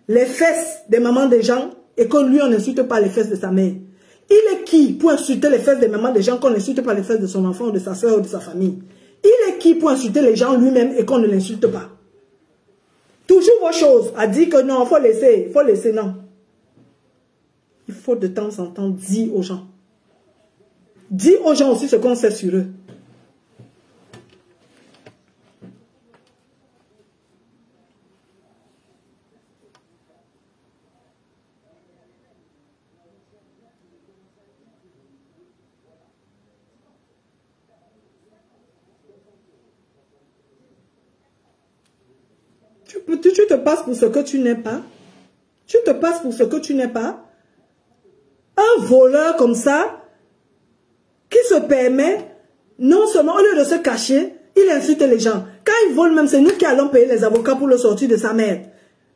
les fesses des mamans des gens et que lui, on n'insulte pas les fesses de sa mère? Il est qui pour insulter les fesses des mamans des gens qu'on n'insulte pas les fesses de son enfant ou de sa soeur ou de sa famille? Il est qui pour insulter les gens lui-même et qu'on ne l'insulte pas? Toujours vos choses, à dire que non, il faut laisser, non. Il faut de temps en temps dire aux gens. Dis aux gens aussi ce qu'on sait sur eux. Tu te passes pour ce que tu n'es pas. Tu te passes pour ce que tu n'es pas. Un voleur comme ça, qui se permet, non seulement au lieu de se cacher, il insulte les gens. Quand il vole même, c'est nous qui allons payer les avocats pour le sortir de sa mère.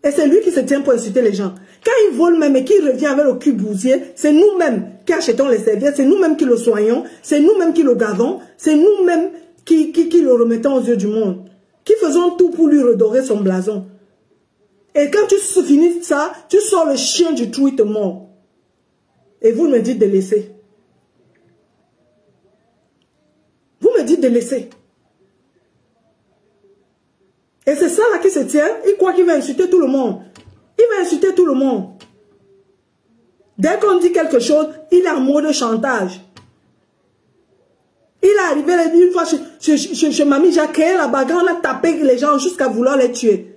Et c'est lui qui se tient pour insulter les gens. Quand il vole même et qu'il revient avec le cul bousillé, c'est nous-mêmes qui achetons les serviettes, c'est nous-mêmes qui le soignons, c'est nous-mêmes qui le gardons, c'est nous-mêmes qui le remettons aux yeux du monde, qui faisons tout pour lui redorer son blason. Et quand tu finis ça, tu sors le chien du trou, il te mord. Et vous me dites de laisser. Vous me dites de laisser. Et c'est ça là qui se tient. Il croit qu'il va insulter tout le monde. Il va insulter tout le monde. Dès qu'on dit quelque chose, il est en mode chantage. Il est arrivé une fois chez Mamie Jacques, la bagarre, on a tapé les gens jusqu'à vouloir les tuer.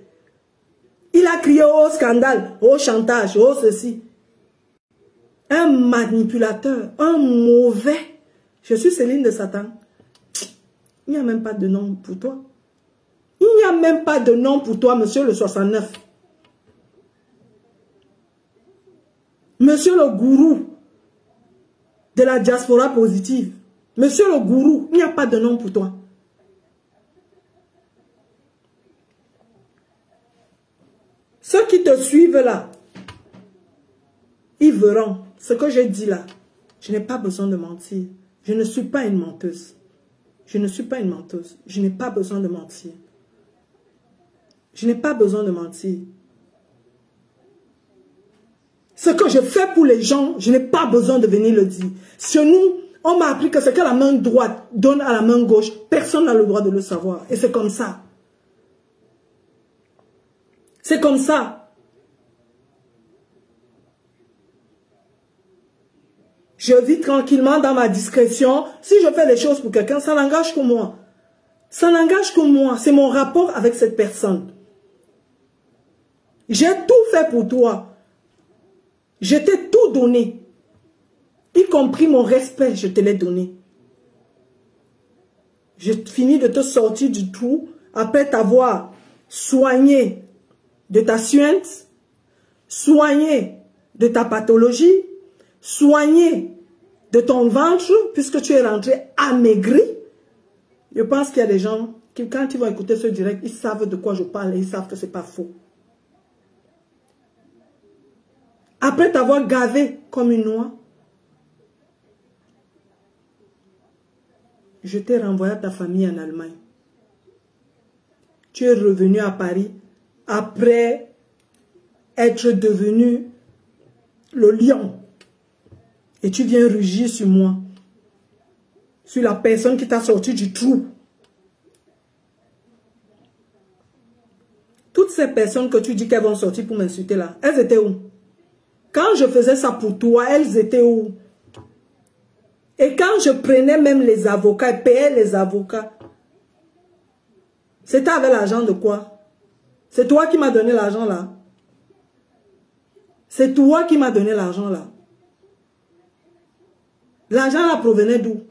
Il a crié au scandale, au chantage, au ceci. Un manipulateur, un mauvais. Je suis Céline de Satan. Il n'y a même pas de nom pour toi. Il n'y a même pas de nom pour toi, monsieur le 69. Monsieur le gourou de la diaspora positive. Monsieur le gourou, il n'y a pas de nom pour toi. Ceux qui te suivent là, ils verront ce que j'ai dit là. Je n'ai pas besoin de mentir. Je ne suis pas une menteuse. Je ne suis pas une menteuse. Je n'ai pas besoin de mentir. Je n'ai pas besoin de mentir. Ce que je fais pour les gens, je n'ai pas besoin de venir le dire. Chez nous, on m'a appris que ce que la main droite donne à la main gauche, personne n'a le droit de le savoir. Et c'est comme ça. C'est comme ça. Je vis tranquillement dans ma discrétion. Si je fais des choses pour quelqu'un, ça n'engage que moi. Ça n'engage que moi. C'est mon rapport avec cette personne. J'ai tout fait pour toi. Je t'ai tout donné. Y compris mon respect, je te l'ai donné. J'ai fini de te sortir du trou après t'avoir soigné de ta suinte, soigné de ta pathologie, soigné de ton ventre, puisque tu es rentré amaigri. Je pense qu'il y a des gens qui, quand ils vont écouter ce direct, ils savent de quoi je parle et ils savent que ce n'est pas faux. Après t'avoir gavé comme une noix, je t'ai renvoyé à ta famille en Allemagne. Tu es revenu à Paris après être devenu le lion. Et tu viens rugir sur moi. Sur la personne qui t'a sorti du trou. Toutes ces personnes que tu dis qu'elles vont sortir pour m'insulter là, elles étaient où? Quand je faisais ça pour toi, elles étaient où? Et quand je prenais même les avocats, et payais les avocats, c'était avec l'argent de quoi? C'est toi qui m'as donné l'argent là. C'est toi qui m'as donné l'argent là. L'argent là provenait d'où?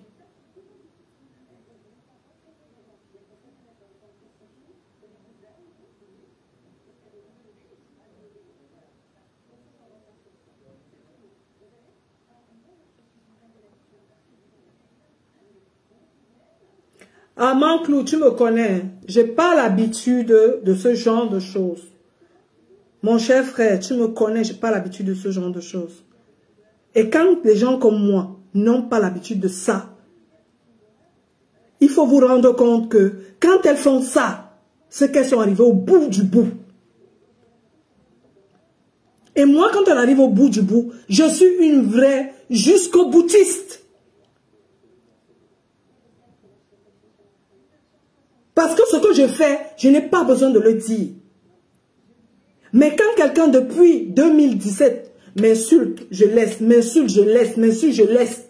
Ah, Manclou, tu me connais. Je n'ai pas l'habitude de ce genre de choses. Mon cher frère, tu me connais, je n'ai pas l'habitude de ce genre de choses. Et quand les gens comme moi n'ont pas l'habitude de ça, il faut vous rendre compte que quand elles font ça, c'est qu'elles sont arrivées au bout du bout. Et moi, quand on arrive au bout du bout, je suis une vraie jusqu'au boutiste. Parce que ce que je fais, je n'ai pas besoin de le dire. Mais quand quelqu'un depuis 2017 m'insulte, je laisse, m'insulte, je laisse, m'insulte, je laisse.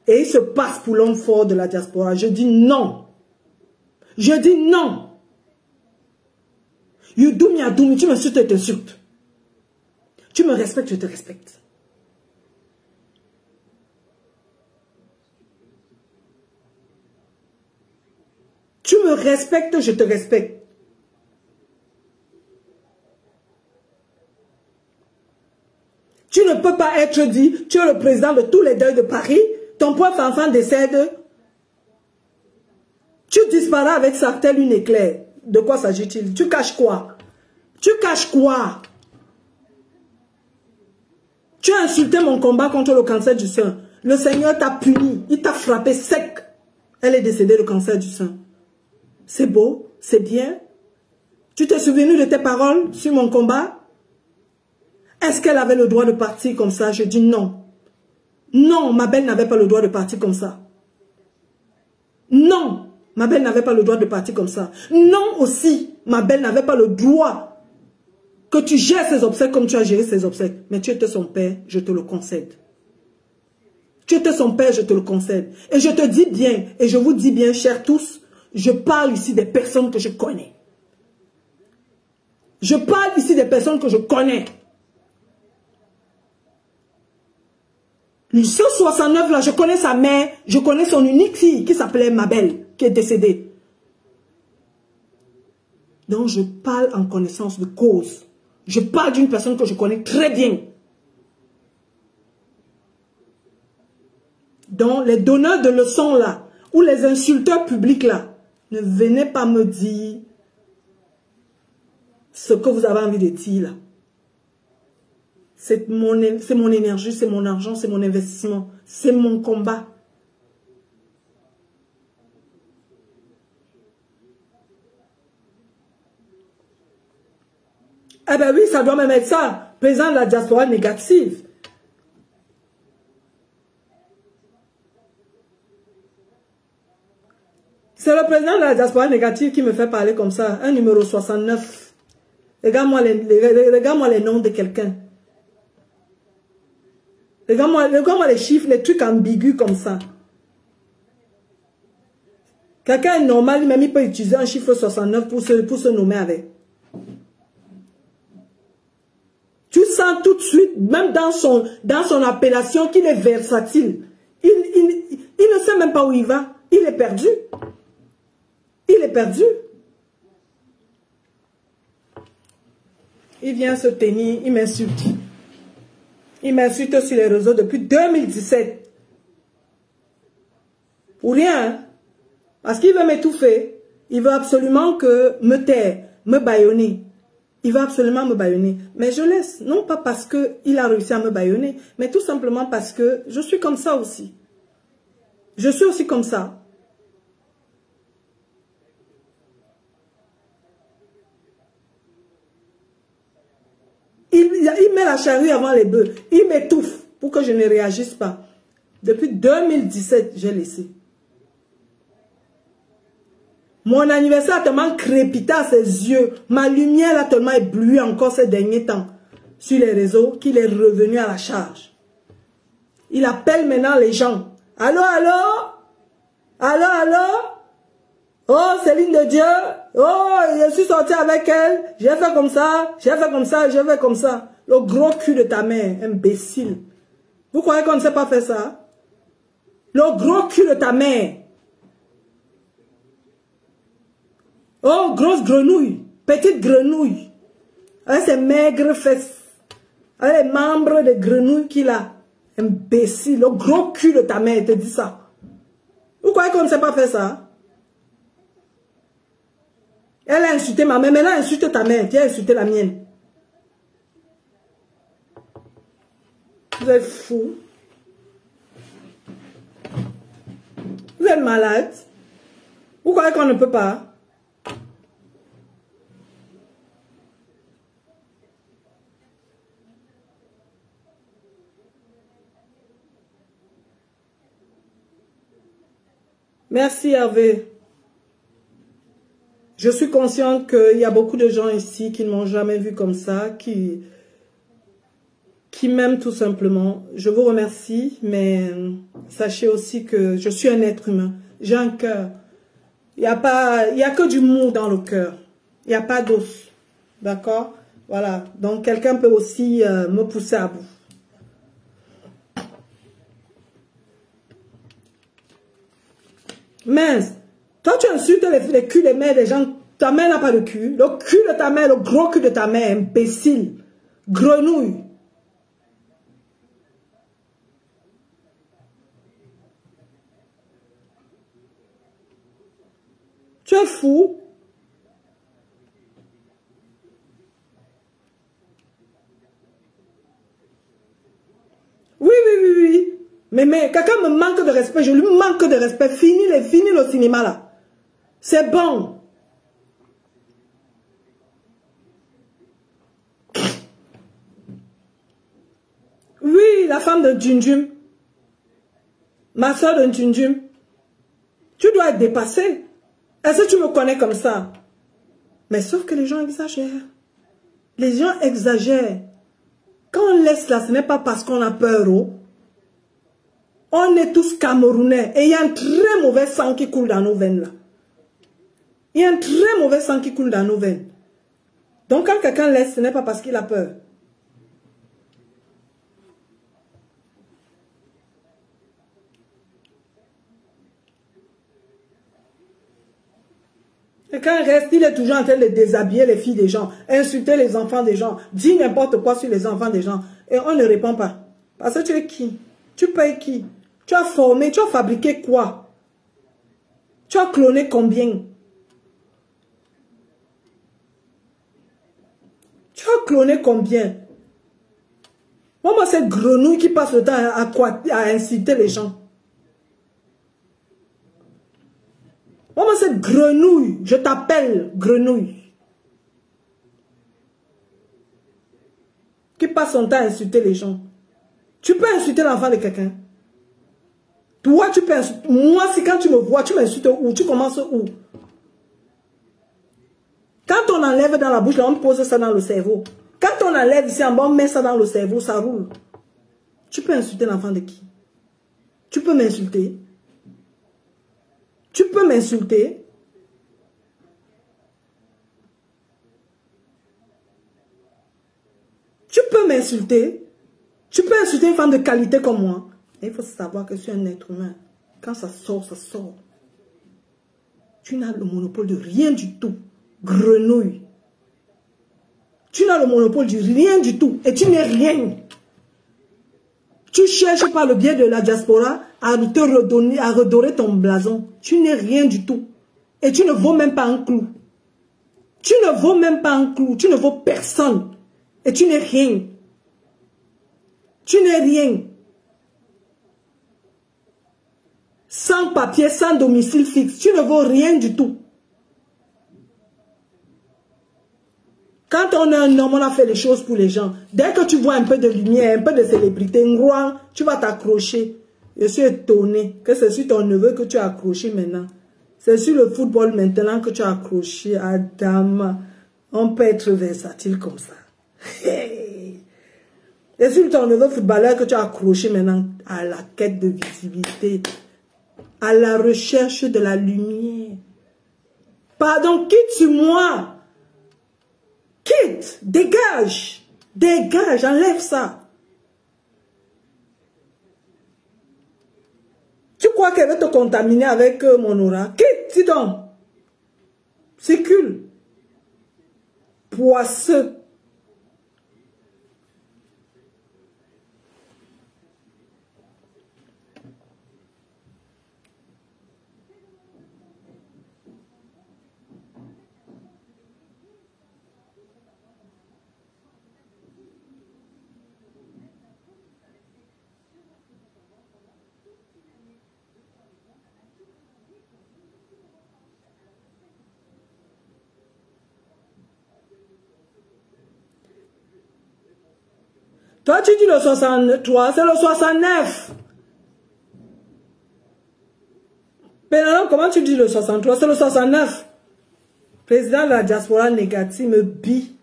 Et il se passe pour l'homme fort de la diaspora. Je dis non. Je dis non. Yudoumi Adoumi, tu m'insultes et t'insultes. Tu me respectes, je te respecte. Tu me respectes, je te respecte. Tu ne peux pas être dit, tu es le président de tous les deuils de Paris, ton propre enfant décède, tu disparais avec ça tel une éclair. De quoi s'agit-il? Tu caches quoi? Tu caches quoi? Tu as insulté mon combat contre le cancer du sein. Le Seigneur t'a puni, il t'a frappé sec. Elle est décédée du cancer du sein. C'est beau, c'est bien. Tu t'es souvenu de tes paroles sur mon combat? Est-ce qu'elle avait le droit de partir comme ça? Je dis non. Non, ma belle n'avait pas le droit de partir comme ça. Non, ma belle n'avait pas le droit de partir comme ça. Non aussi, ma belle n'avait pas le droit que tu gères ses obsèques comme tu as géré ses obsèques. Mais tu étais son père, je te le concède. Tu étais son père, je te le concède. Et je te dis bien, et je vous dis bien, chers tous, je parle ici des personnes que je connais. Je parle ici des personnes que je connais. Ce 69 là, je connais sa mère, je connais son unique fille qui s'appelait Mabel, qui est décédée. Donc je parle en connaissance de cause. Je parle d'une personne que je connais très bien. Donc les donneurs de leçons là, ou les insulteurs publics là, ne venez pas me dire ce que vous avez envie de dire là. C'est mon énergie, c'est mon argent, c'est mon investissement. C'est mon combat. Eh ben oui, ça doit même être ça. Président de la diaspora négative. C'est le président de la diaspora négative qui me fait parler comme ça. Un numéro 69. Regarde-moi les noms de quelqu'un. Regarde-moi les chiffres, les trucs ambigus comme ça. Quelqu'un est normal, lui-même, il peut utiliser un chiffre 69 pour se nommer avec. Tu sens tout de suite, même dans son appellation, qu'il est versatile. Il ne sait même pas où il va. Il est perdu. Il est perdu. Il vient se tenir, il m'insulte. Il m'insulte sur les réseaux depuis 2017. Pour rien, hein? Parce qu'il veut m'étouffer. Il veut absolument me taire, me bâillonner. Il veut absolument me bâillonner. Mais je laisse. Non pas parce qu'il a réussi à me bâillonner, mais tout simplement parce que je suis comme ça aussi. Je suis aussi comme ça. Il met la charrue avant les bœufs. Il m'étouffe pour que je ne réagisse pas. Depuis 2017, j'ai laissé. Mon anniversaire a tellement crépité à ses yeux. Ma lumière a tellement ébloui encore ces derniers temps sur les réseaux qu'il est revenu à la charge. Il appelle maintenant les gens. Allô, allô? Allô, allô? Oh, Céline de Dieu. Oh, je suis sorti avec elle. J'ai fait comme ça. J'ai fait comme ça. J'ai fait comme ça. Le gros cul de ta mère, imbécile. Vous croyez qu'on ne sait pas faire ça? Le gros cul de ta mère. Oh, grosse grenouille, petite grenouille, avec ses maigres fesses, avec les membres de grenouille qu'il a. Imbécile, le gros cul de ta mère te dit ça. Vous croyez qu'on ne sait pas faire ça? Elle a insulté ma mère, maintenant insulte ta mère, tu as insulté la mienne. Vous êtes fous. Vous êtes malade. Vous croyez qu'on ne peut pas? Merci Hervé. Je suis consciente qu'il y a beaucoup de gens ici qui ne m'ont jamais vu comme ça, qui m'aiment tout simplement. Je vous remercie, mais sachez aussi que je suis un être humain. J'ai un cœur. Il n'y a que du mou dans le cœur. Il n'y a pas d'os. D'accord? Voilà. Donc quelqu'un peut aussi me pousser à bout. Mince, toi tu insultes les culs des mères des gens, ta mère n'a pas de cul, le cul de ta mère, le gros cul de ta mère, imbécile, grenouille. Tu es fou. Oui, oui, oui, oui. Mais quelqu'un me manque de respect, je lui manque de respect. Fini le cinéma là. C'est bon. Oui, la femme de Djundjum. Ma soeur de Djundjum. Tu dois être dépassé. Est-ce que tu me connais comme ça? Mais sauf que les gens exagèrent. Les gens exagèrent. Quand on laisse là, ce n'est pas parce qu'on a peur. Oh. On est tous Camerounais et il y a un très mauvais sang qui coule dans nos veines là. Il y a un très mauvais sang qui coule dans nos veines. Donc quand quelqu'un laisse, ce n'est pas parce qu'il a peur. Et quand il reste, il est toujours en train de déshabiller les filles des gens, insulter les enfants des gens, dire n'importe quoi sur les enfants des gens. Et on ne répond pas. Parce que tu es qui? Tu payes qui? Tu as formé, tu as fabriqué quoi? Tu as cloné combien? Tu as cloné combien? Moi, cette grenouille qui passe le temps à inciter les gens. Moi, cette grenouille, je t'appelle grenouille. qui passe son temps à insulter les gens. Tu peux insulter l'enfant de quelqu'un. Toi, tu peux insulter. Moi, si quand tu me vois, tu m'insultes où? Tu commences où? Quand on enlève dans la bouche, là, on pose ça dans le cerveau. Quand on enlève ici en bas, on met ça dans le cerveau, ça roule. Tu peux insulter l'enfant de qui? Tu peux m'insulter. Tu peux m'insulter. Tu peux m'insulter. Tu peux insulter une femme de qualité comme moi. Mais il faut savoir que je suis un être humain. Quand ça sort, ça sort. Tu n'as le monopole de rien du tout. Grenouille. Tu n'as le monopole de rien du tout. Et tu n'es rien. Tu cherches par le biais de la diaspora à te redonner, à redorer ton blason. Tu n'es rien du tout. Et tu ne vaux même pas un clou. Tu ne vaux même pas un clou. Tu ne vaux personne. Et tu n'es rien. Tu n'es rien. Sans papier, sans domicile fixe. Tu ne vaux rien du tout. Quand on est un homme, on a fait les choses pour les gens. Dès que tu vois un peu de lumière, un peu de célébrité, tu vas t'accrocher. Je suis étonné que c'est sur ton neveu que tu as accroché maintenant. C'est sur le football maintenant que tu as accroché. Adam, on peut être versatile comme ça. C'est sur ton neveu footballeur que tu as accroché maintenant à la quête de visibilité, à la recherche de la lumière. Pardon, quitte sur moi. Quitte, dégage, dégage, enlève ça. Tu crois qu'elle va te contaminer avec mon aura? Quitte, dis donc. Circule. Poisseux. Toi, tu dis le 63, c'est le 69. Pénélope, comment tu dis le 63? C'est le 69. Président de la diaspora négative me bille.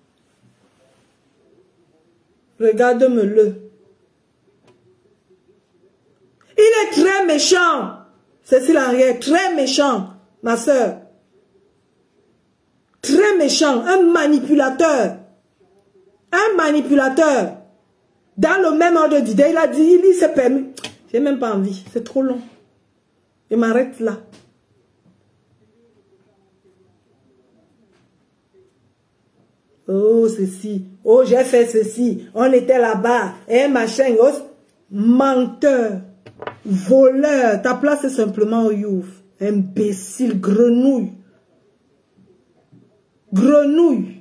Regarde-me-le. Il est très méchant. Cécile Henriette, très méchant, ma soeur. Très méchant, un manipulateur. Un manipulateur. Dans le même ordre d'idée, il a dit, il s'est permis. J'ai même pas envie, c'est trop long. Je m'arrête là. Oh, ceci. Oh, j'ai fait ceci. On était là-bas. Et machin. Oh, menteur. Voleur. Ta place est simplement Youf. Imbécile. Grenouille. Grenouille.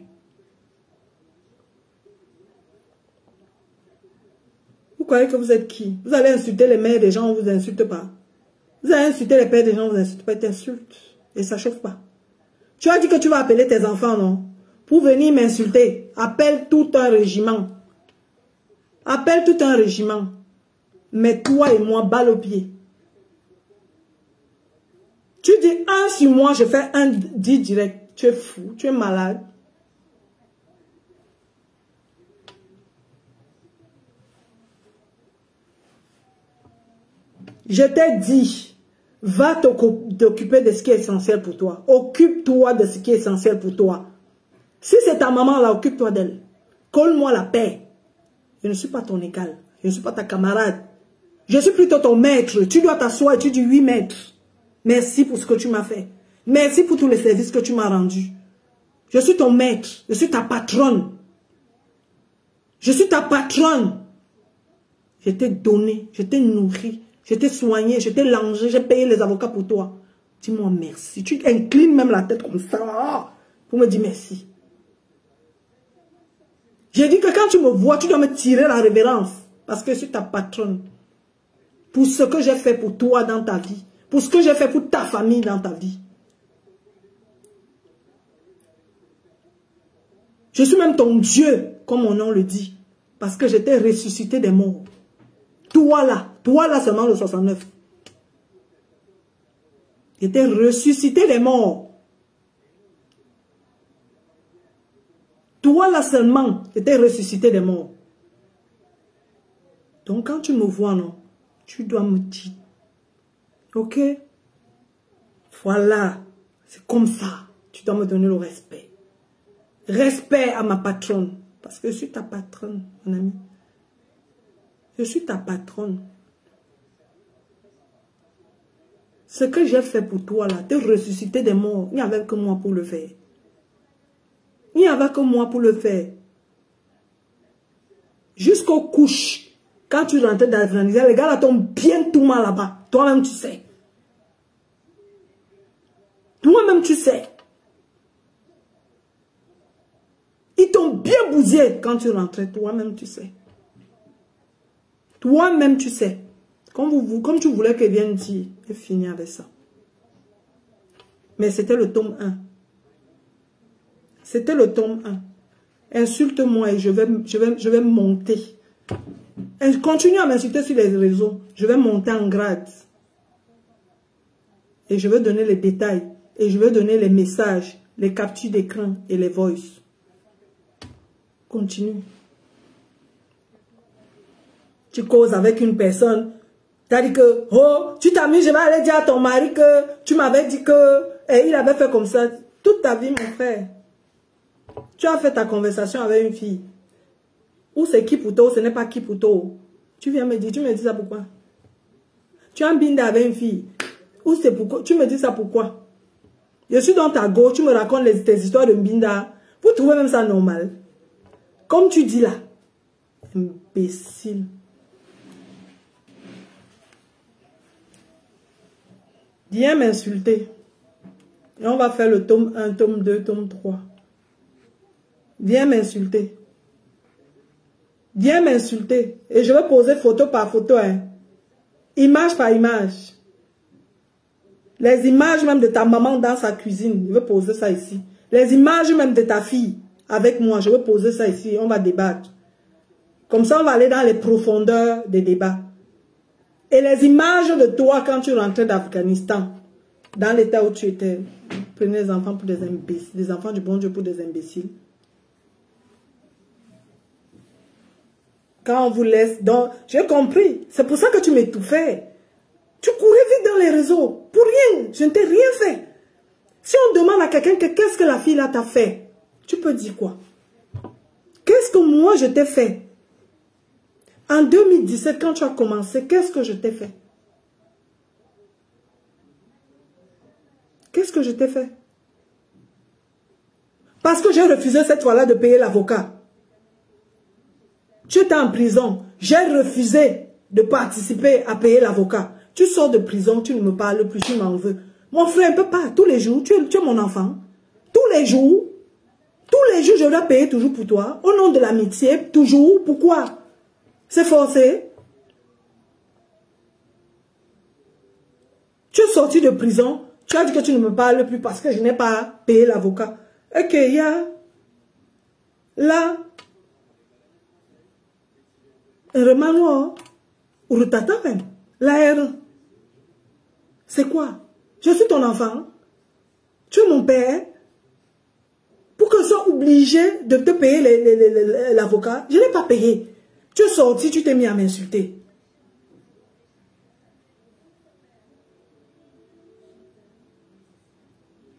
Vous croyez que vous êtes qui? Vous allez insulter les mères des gens, on ne vous insulte pas. Vous allez insulter les pères des gens, on ne vous insulte pas, ils t'insultent. Et ça ne chauffe pas. Tu as dit que tu vas appeler tes enfants, non? Pour venir m'insulter. Appelle tout un régiment. Appelle tout un régiment. Mais toi et moi, balle au pied. Tu dis un sur moi, je fais un dit direct. Tu es fou, tu es malade. Je t'ai dit, va t'occuper de ce qui est essentiel pour toi. Occupe-toi de ce qui est essentiel pour toi. Si c'est ta maman, là, occupe-toi d'elle. Colle-moi la paix. Je ne suis pas ton égal. Je ne suis pas ta camarade. Je suis plutôt ton maître. Tu dois t'asseoir et tu dis oui, maître. Merci pour ce que tu m'as fait. Merci pour tous les services que tu m'as rendus. Je suis ton maître. Je suis ta patronne. Je suis ta patronne. Je t'ai donné, je t'ai nourri. Je t'ai soigné, je t'ai langé, j'ai payé les avocats pour toi. Dis-moi merci. Tu inclines même la tête comme ça pour me dire merci. J'ai dit que quand tu me vois, tu dois me tirer la révérence. Parce que je suis ta patronne. Pour ce que j'ai fait pour toi dans ta vie. Pour ce que j'ai fait pour ta famille dans ta vie. Je suis même ton Dieu, comme mon nom le dit. Parce que j'étais ressuscité des morts. Toi là seulement le 69. J'étais ressuscité des morts. Toi là seulement, j'étais ressuscité des morts. Donc quand tu me vois, non, tu dois me dire, ok, voilà, c'est comme ça, tu dois me donner le respect. Respect à ma patronne, parce que je suis ta patronne, mon ami. Je suis ta patronne. Ce que j'ai fait pour toi là, te ressusciter des morts, il n'y avait que moi pour le faire. Il n'y avait que moi pour le faire. Jusqu'aux couches. Quand tu rentrais dans l'Afghanistan, les gars là tombent bien tout mal là-bas. Toi-même tu sais. Toi-même tu sais. Ils t'ont bien bousillé quand tu rentrais. Toi-même tu sais. Toi-même tu sais. Comme tu voulais qu'elle vienne dire, et finir avec ça. Mais c'était le tome 1. C'était le tome 1. Insulte-moi et je vais monter. Et continue à m'insulter sur les réseaux. Je vais monter en grade. Et je vais donner les détails. Et je vais donner les messages, les captures d'écran et les voices. Continue. Tu causes avec une personne. Tu as dit que, oh, tu t'as mis, je vais aller dire à ton mari que tu m'avais dit que, et il avait fait comme ça. Toute ta vie, mon frère. Tu as fait ta conversation avec une fille. Ou c'est qui pour toi, ce n'est pas qui pour toi. Tu viens me dire, tu me dis ça pourquoi? Tu as un binda avec une fille. Ou c'est pourquoi? Tu me dis ça pourquoi? Je suis dans ta gauche, tu me racontes tes histoires de binda. Vous trouvez même ça normal? Comme tu dis là. Imbécile. Viens m'insulter. Et on va faire le tome 1, tome 2, tome 3. Viens m'insulter. Viens m'insulter. Et je vais poser photo par photo. Hein. Image par image. Les images même de ta maman dans sa cuisine. Je vais poser ça ici. Les images même de ta fille avec moi. Je vais poser ça ici. On va débattre. Comme ça, on va aller dans les profondeurs des débats. Et les images de toi quand tu rentrais d'Afghanistan. Dans l'état où tu étais. Prenez les enfants pour des imbéciles. Les enfants du bon Dieu pour des imbéciles. Quand on vous laisse, donc, j'ai compris. C'est pour ça que tu m'étouffais. Tu courais vite dans les réseaux. Pour rien. Je ne t'ai rien fait. Si on demande à quelqu'un qu'est-ce que la fille là t'a fait, tu peux dire quoi? Qu'est-ce que moi je t'ai fait? En 2017, quand tu as commencé, qu'est-ce que je t'ai fait? Qu'est-ce que je t'ai fait? Parce que j'ai refusé cette fois-là de payer l'avocat. Tu étais en prison. J'ai refusé de participer à payer l'avocat. Tu sors de prison, tu ne me parles plus, tu m'en veux. Mon frère, un peu pas. Tous les jours, tu es mon enfant. Tous les jours, je dois payer toujours pour toi. Au nom de l'amitié, toujours. Pourquoi? C'est forcé. Tu es sorti de prison. Tu as dit que tu ne me parles plus parce que je n'ai pas payé l'avocat. Ok, il y a là un remano ou tata même. Là, c'est quoi? Je suis ton enfant. Tu es mon père. Pour que je sois obligé de te payer l'avocat, je n'ai pas payé. Tu es sorti, tu t'es mis à m'insulter.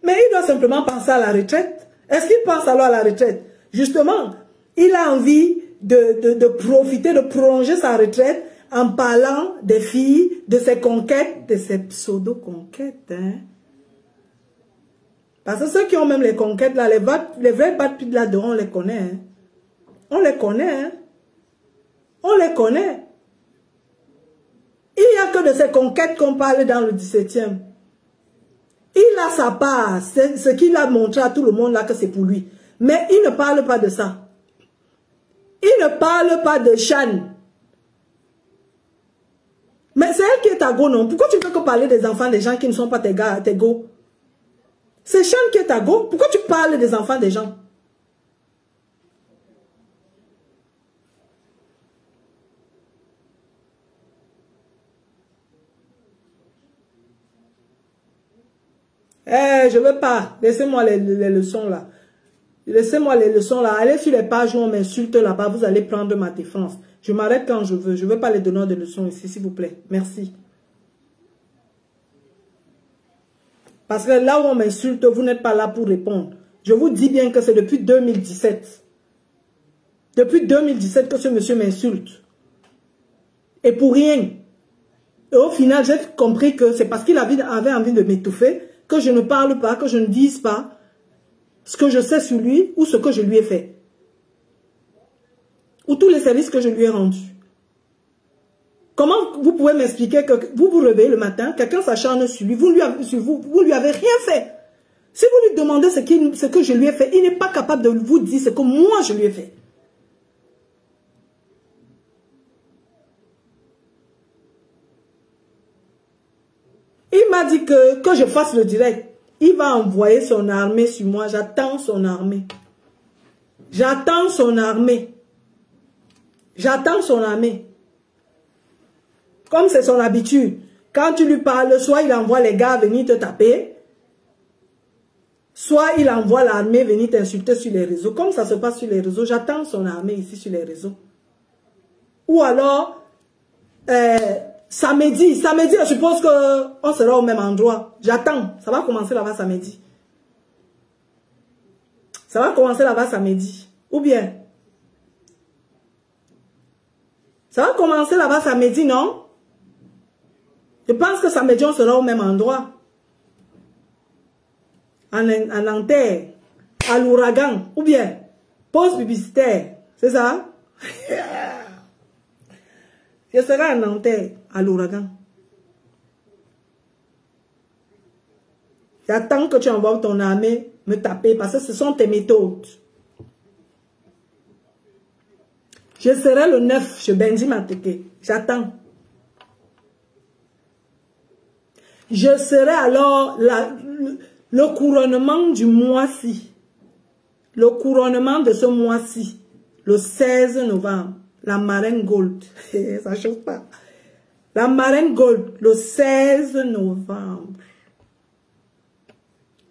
Mais il doit simplement penser à la retraite. Est-ce qu'il pense alors à la retraite? Justement, il a envie de profiter, de prolonger sa retraite en parlant des filles, de ses conquêtes, de ses pseudo-conquêtes. Hein? Parce que ceux qui ont même les conquêtes, là, les vrais bad là dedans, on les connaît. Hein? On les connaît. Hein? On les connaît. Il n'y a que de ces conquêtes qu'on parle dans le 17e. Il a sa part. C'est ce qu'il a montré à tout le monde là que c'est pour lui. Mais il ne parle pas de ça. Il ne parle pas de Chan. Mais c'est elle qui est ta go, non? Pourquoi tu ne peux que parler des enfants des gens qui ne sont pas tes gars, tes go? C'est Chan qui est ta go. Pourquoi tu parles des enfants des gens? Je veux pas. Laissez-moi les leçons là. Laissez-moi les leçons là. Allez sur les pages où on m'insulte là-bas. Vous allez prendre ma défense. Je m'arrête quand je veux. Je ne veux pas les donneurs de leçons ici, s'il vous plaît. Merci. Parce que là où on m'insulte, vous n'êtes pas là pour répondre. Je vous dis bien que c'est depuis 2017. Depuis 2017 que ce monsieur m'insulte. Et pour rien. Et au final, j'ai compris que c'est parce qu'il avait envie de m'étouffer que je ne parle pas, que je ne dise pas ce que je sais sur lui ou ce que je lui ai fait. Ou tous les services que je lui ai rendus. Comment vous pouvez m'expliquer que vous vous réveillez le matin, quelqu'un s'acharne sur lui, vous lui avez rien fait. Si vous lui demandez ce que je lui ai fait, il n'est pas capable de vous dire ce que moi je lui ai fait. Il m'a dit que je fasse le direct. Il va envoyer son armée sur moi. J'attends son armée. J'attends son armée. J'attends son armée. Comme c'est son habitude. Quand tu lui parles, soit il envoie les gars venir te taper, soit il envoie l'armée venir t'insulter sur les réseaux. Comme ça se passe sur les réseaux, j'attends son armée ici sur les réseaux. Ou alors, samedi, je suppose qu'on sera au même endroit. J'attends. Ça va commencer là-bas samedi. Ça va commencer là-bas samedi. Ou bien, ça va commencer là-bas samedi, non? Je pense que samedi, on sera au même endroit. En Nanterre, à l'ouragan, ou bien, pause publicitaire. C'est ça? Je serai à Nanterre, à l'ouragan. J'attends que tu envoies ton armée me taper parce que ce sont tes méthodes. Je serai le 9 chez Benji Mateke. J'attends. Je serai alors le couronnement du mois-ci. Le couronnement de ce mois-ci. Le 16 novembre. La marraine Gold. Ça ne chauffe pas. La marraine Gold. Le 16 novembre.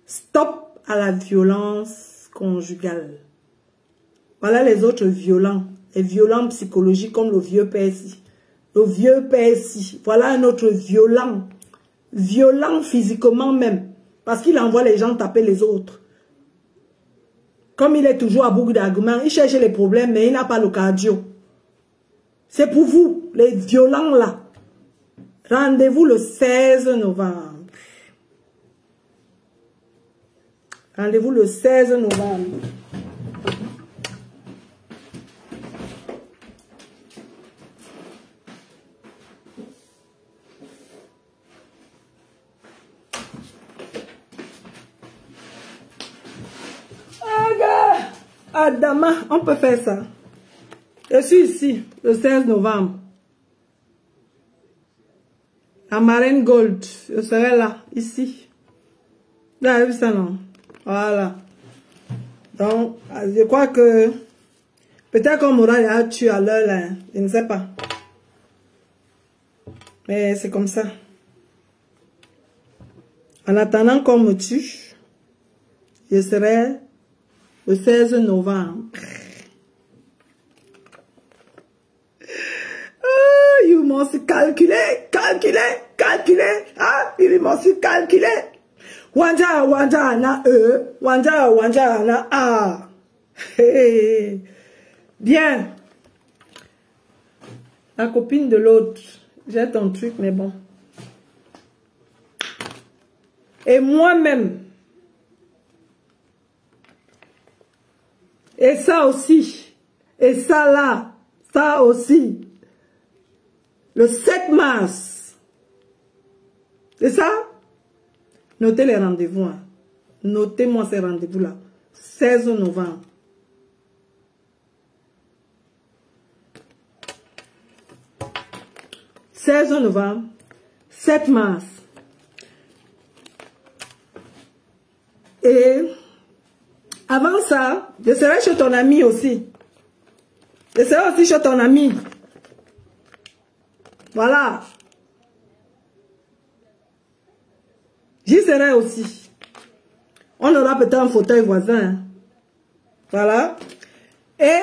Stop à la violence conjugale. Voilà les autres violents. Les violents psychologiques comme le vieux Percy. Le vieux Percy. Voilà un autre violent. Violent physiquement même. Parce qu'il envoie les gens taper les autres. Comme il est toujours à bout d'arguments, il cherche les problèmes, mais il n'a pas le cardio. C'est pour vous, les violents là. Rendez-vous le 16 novembre. Rendez-vous le 16 novembre. Adama, on peut faire ça. Je suis ici, le 16 novembre. La marraine Gold, je serai là, ici. Vous avez vu ça, non? Voilà. Donc, je crois que peut-être qu'on m'aura déjà tué à l'heure, là. Je ne sais pas. Mais c'est comme ça. En attendant qu'on me tue, je serai le 16 novembre. Oh, ils m'ont su calculer. Ah, ils m'ont su calculer. Wanja, na E. Wanja, na A. Hey. Bien. La copine de l'autre. J'ai ton truc, mais bon. Et moi-même. Et ça aussi. Et ça là. Ça aussi. Le 7 mars. C'est ça? Notez les rendez-vous. Hein. Notez-moi ces rendez-vous-là. 16 novembre. « 16 novembre, 7 mars. Et avant ça, je serai chez ton ami aussi. Je serai aussi chez ton ami. Voilà. J'y serai aussi. On aura peut-être un fauteuil voisin. Hein. Voilà. Et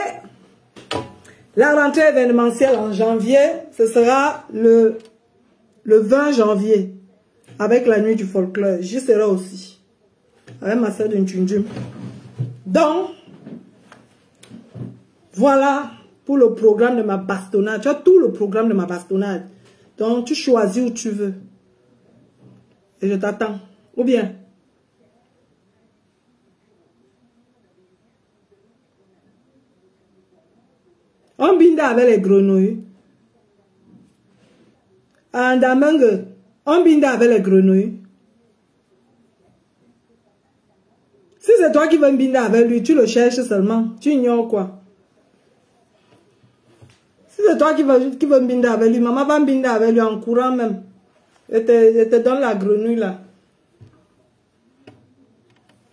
la rentrée événementielle en janvier, ce sera le 20 janvier. Avec la nuit du folklore. J'y serai aussi. Avec ma soeur de Ntundjum. Donc, voilà pour le programme de ma bastonnade. Tu as tout le programme de ma bastonnade. Donc, tu choisis où tu veux. Et je t'attends. Ou bien, on binda avec les grenouilles. En Damangue, on binda avec les grenouilles. Si c'est toi qui veux binda avec lui, tu le cherches seulement. Tu ignores quoi? Si c'est toi qui veux binda avec lui, maman va binda avec lui en courant même. Je te donne la grenouille là.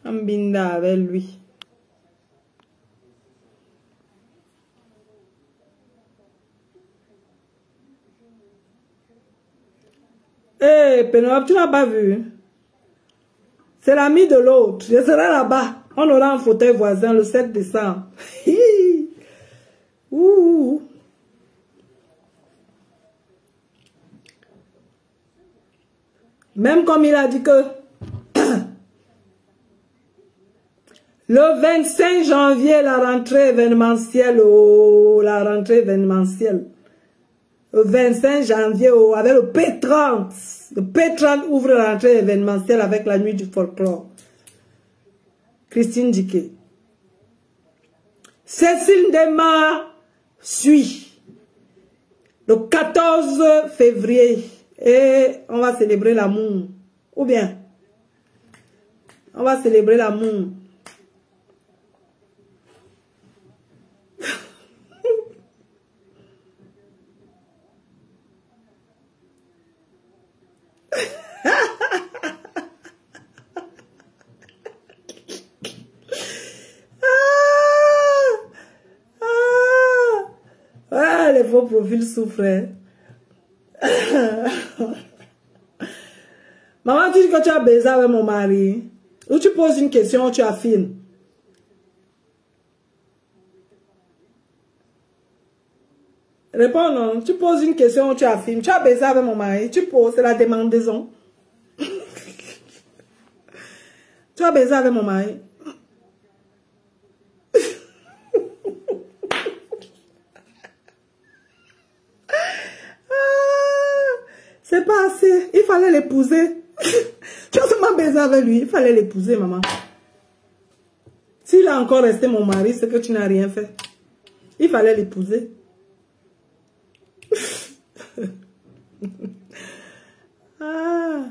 On binda avec lui. Eh, Pénélope, tu n'as pas vu? C'est l'ami de l'autre. Je serai là-bas. On aura un fauteuil voisin le 7 décembre. Ouh. Même comme il a dit que le 25 janvier, la rentrée événementielle, la rentrée événementielle. Le 25 janvier, avec le P30. Le P30 ouvre la rentrée événementielle avec la nuit du folklore. Christine Diké. Cécile Dema suit. Le 14 février. Et on va célébrer l'amour. Ou bien, on va célébrer l'amour. Les faux profils souffrent. Maman, tu dis que tu as baisé avec mon mari. Ou tu poses une question, tu affirmes. Réponds non. Tu poses une question, tu affirmes. Tu as baisé avec mon mari. Tu poses, c'est la demandaison. Tu as baisé avec mon mari. C'est pas assez. Il fallait l'épouser. Tu as seulement baisé avec lui. Il fallait l'épouser, maman. S'il a encore resté mon mari, c'est que tu n'as rien fait. Il fallait l'épouser. Ah.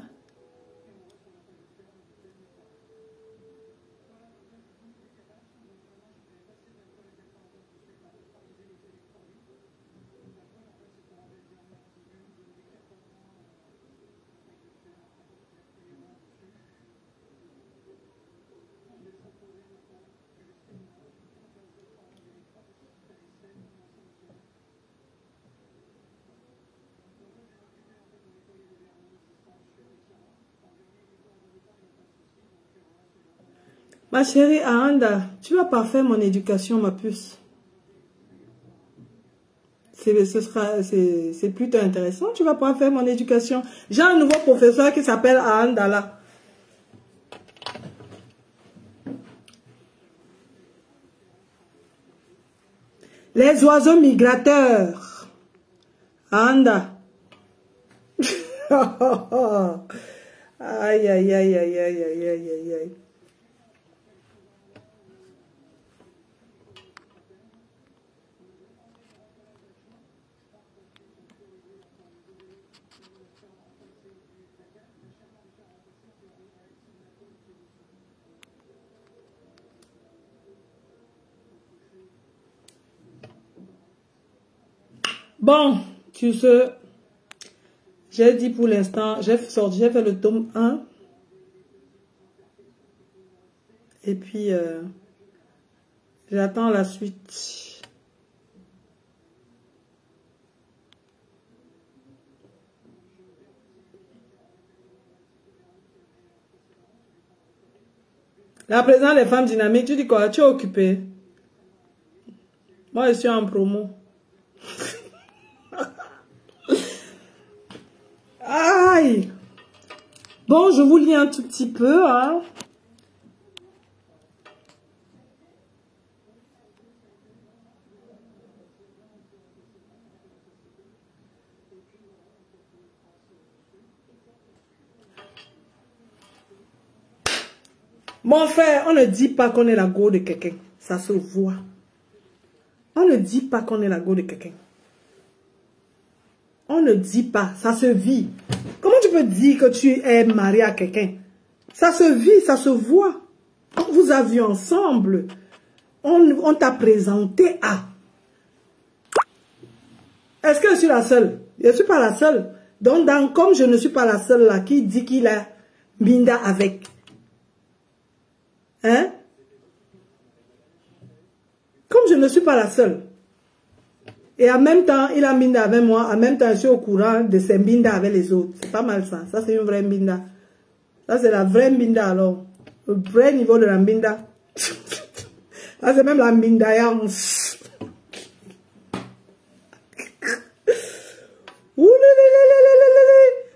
Ma chérie Aanda, tu vas pas faire mon éducation, ma puce. C'est plutôt intéressant. Tu vas pas faire mon éducation. J'ai un nouveau professeur qui s'appelle Aanda là. Les oiseaux migrateurs. Aanda. Aïe, aïe, aïe, aïe, aïe, aïe, aïe, aïe, aïe. Bon, tu sais, j'ai dit pour l'instant, j'ai fait le tome 1. Et puis, j'attends la suite. La présidente des femmes dynamiques, tu dis quoi? Tu es occupé. Moi, je suis en promo. Aïe! Bon, je vous lis un tout petit peu, hein. Mon frère, on ne dit pas qu'on est la go de quelqu'un. Ça se voit. On ne dit pas qu'on est la go de quelqu'un. On ne dit pas. Ça se vit. Comment tu peux dire que tu es marié à quelqu'un? Ça se vit, ça se voit. On vous a vu ensemble. On t'a présenté à. Est-ce que je suis la seule? Je ne suis pas la seule. Donc, comme je ne suis pas la seule là qui dit qu'il a Binda avec. Hein? Comme je ne suis pas la seule. Et en même temps, il a Binda avec moi. En même temps, je suis au courant de ses Binda avec les autres. C'est pas mal ça. Ça, c'est une vraie Binda. Ça, c'est la vraie Binda alors. Le vrai niveau de la Binda. Ça, c'est même la Bindaillance.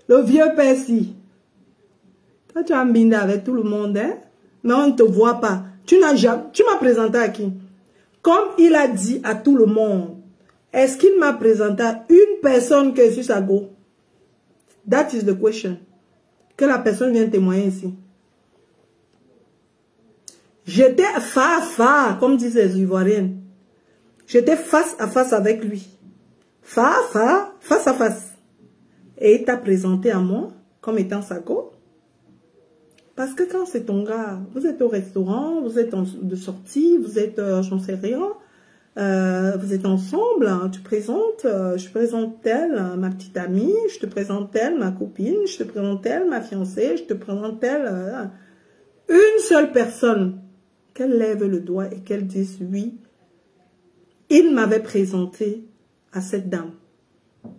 Le vieux Percy. Toi, tu as un Binda avec tout le monde, hein? Mais on ne te voit pas. Tu m'as présenté à qui? Comme il a dit à tout le monde, est-ce qu'il m'a présenté à une personne que je suis sa go? That is the question. Que la personne vient témoigner ici. J'étais face, comme disent les Ivoiriennes. J'étais face à face avec lui. Face à face. Et il t'a présenté à moi comme étant sa go. Parce que quand c'est ton gars, vous êtes au restaurant, vous êtes de sortie, vous êtes, j'en sais rien, vous êtes ensemble, hein, tu présentes, je présente telle, ma petite amie, je te présente telle, ma copine, je te présente telle, ma fiancée, je te présente telle. Une seule personne, qu'elle lève le doigt et qu'elle dise oui, il m'avait présenté à cette dame.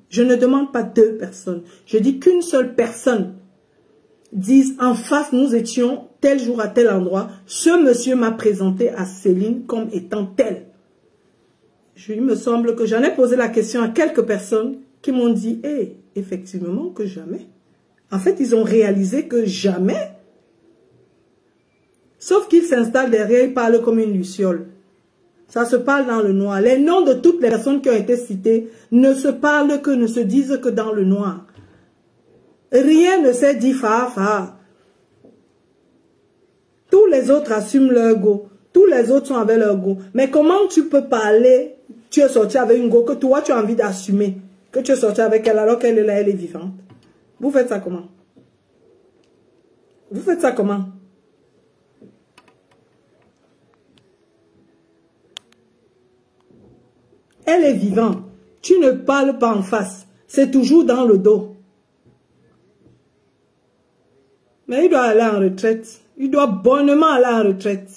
Je ne demande pas deux personnes, je dis qu'une seule personne disent en face, nous étions tel jour à tel endroit. Ce monsieur m'a présenté à Céline comme étant tel. Il me semble que j'en ai posé la question à quelques personnes qui m'ont dit, effectivement que jamais. En fait, ils ont réalisé que jamais. Sauf qu'ils s'installent derrière, ils parlent comme une luciole. Ça se parle dans le noir. Les noms de toutes les personnes qui ont été citées ne se parlent que, ne se disent que dans le noir. Rien ne s'est dit fa. Tous les autres assument leur go. Tous les autres sont avec leur go. Mais comment tu peux parler, tu es sorti avec une go que toi tu as envie d'assumer, que tu es sorti avec elle alors qu'elle est là, elle est vivante? Vous faites ça comment? Vous faites ça comment? Elle est vivante. Tu ne parles pas en face. C'est toujours dans le dos. Mais il doit aller en retraite. Il doit bonnement aller en retraite.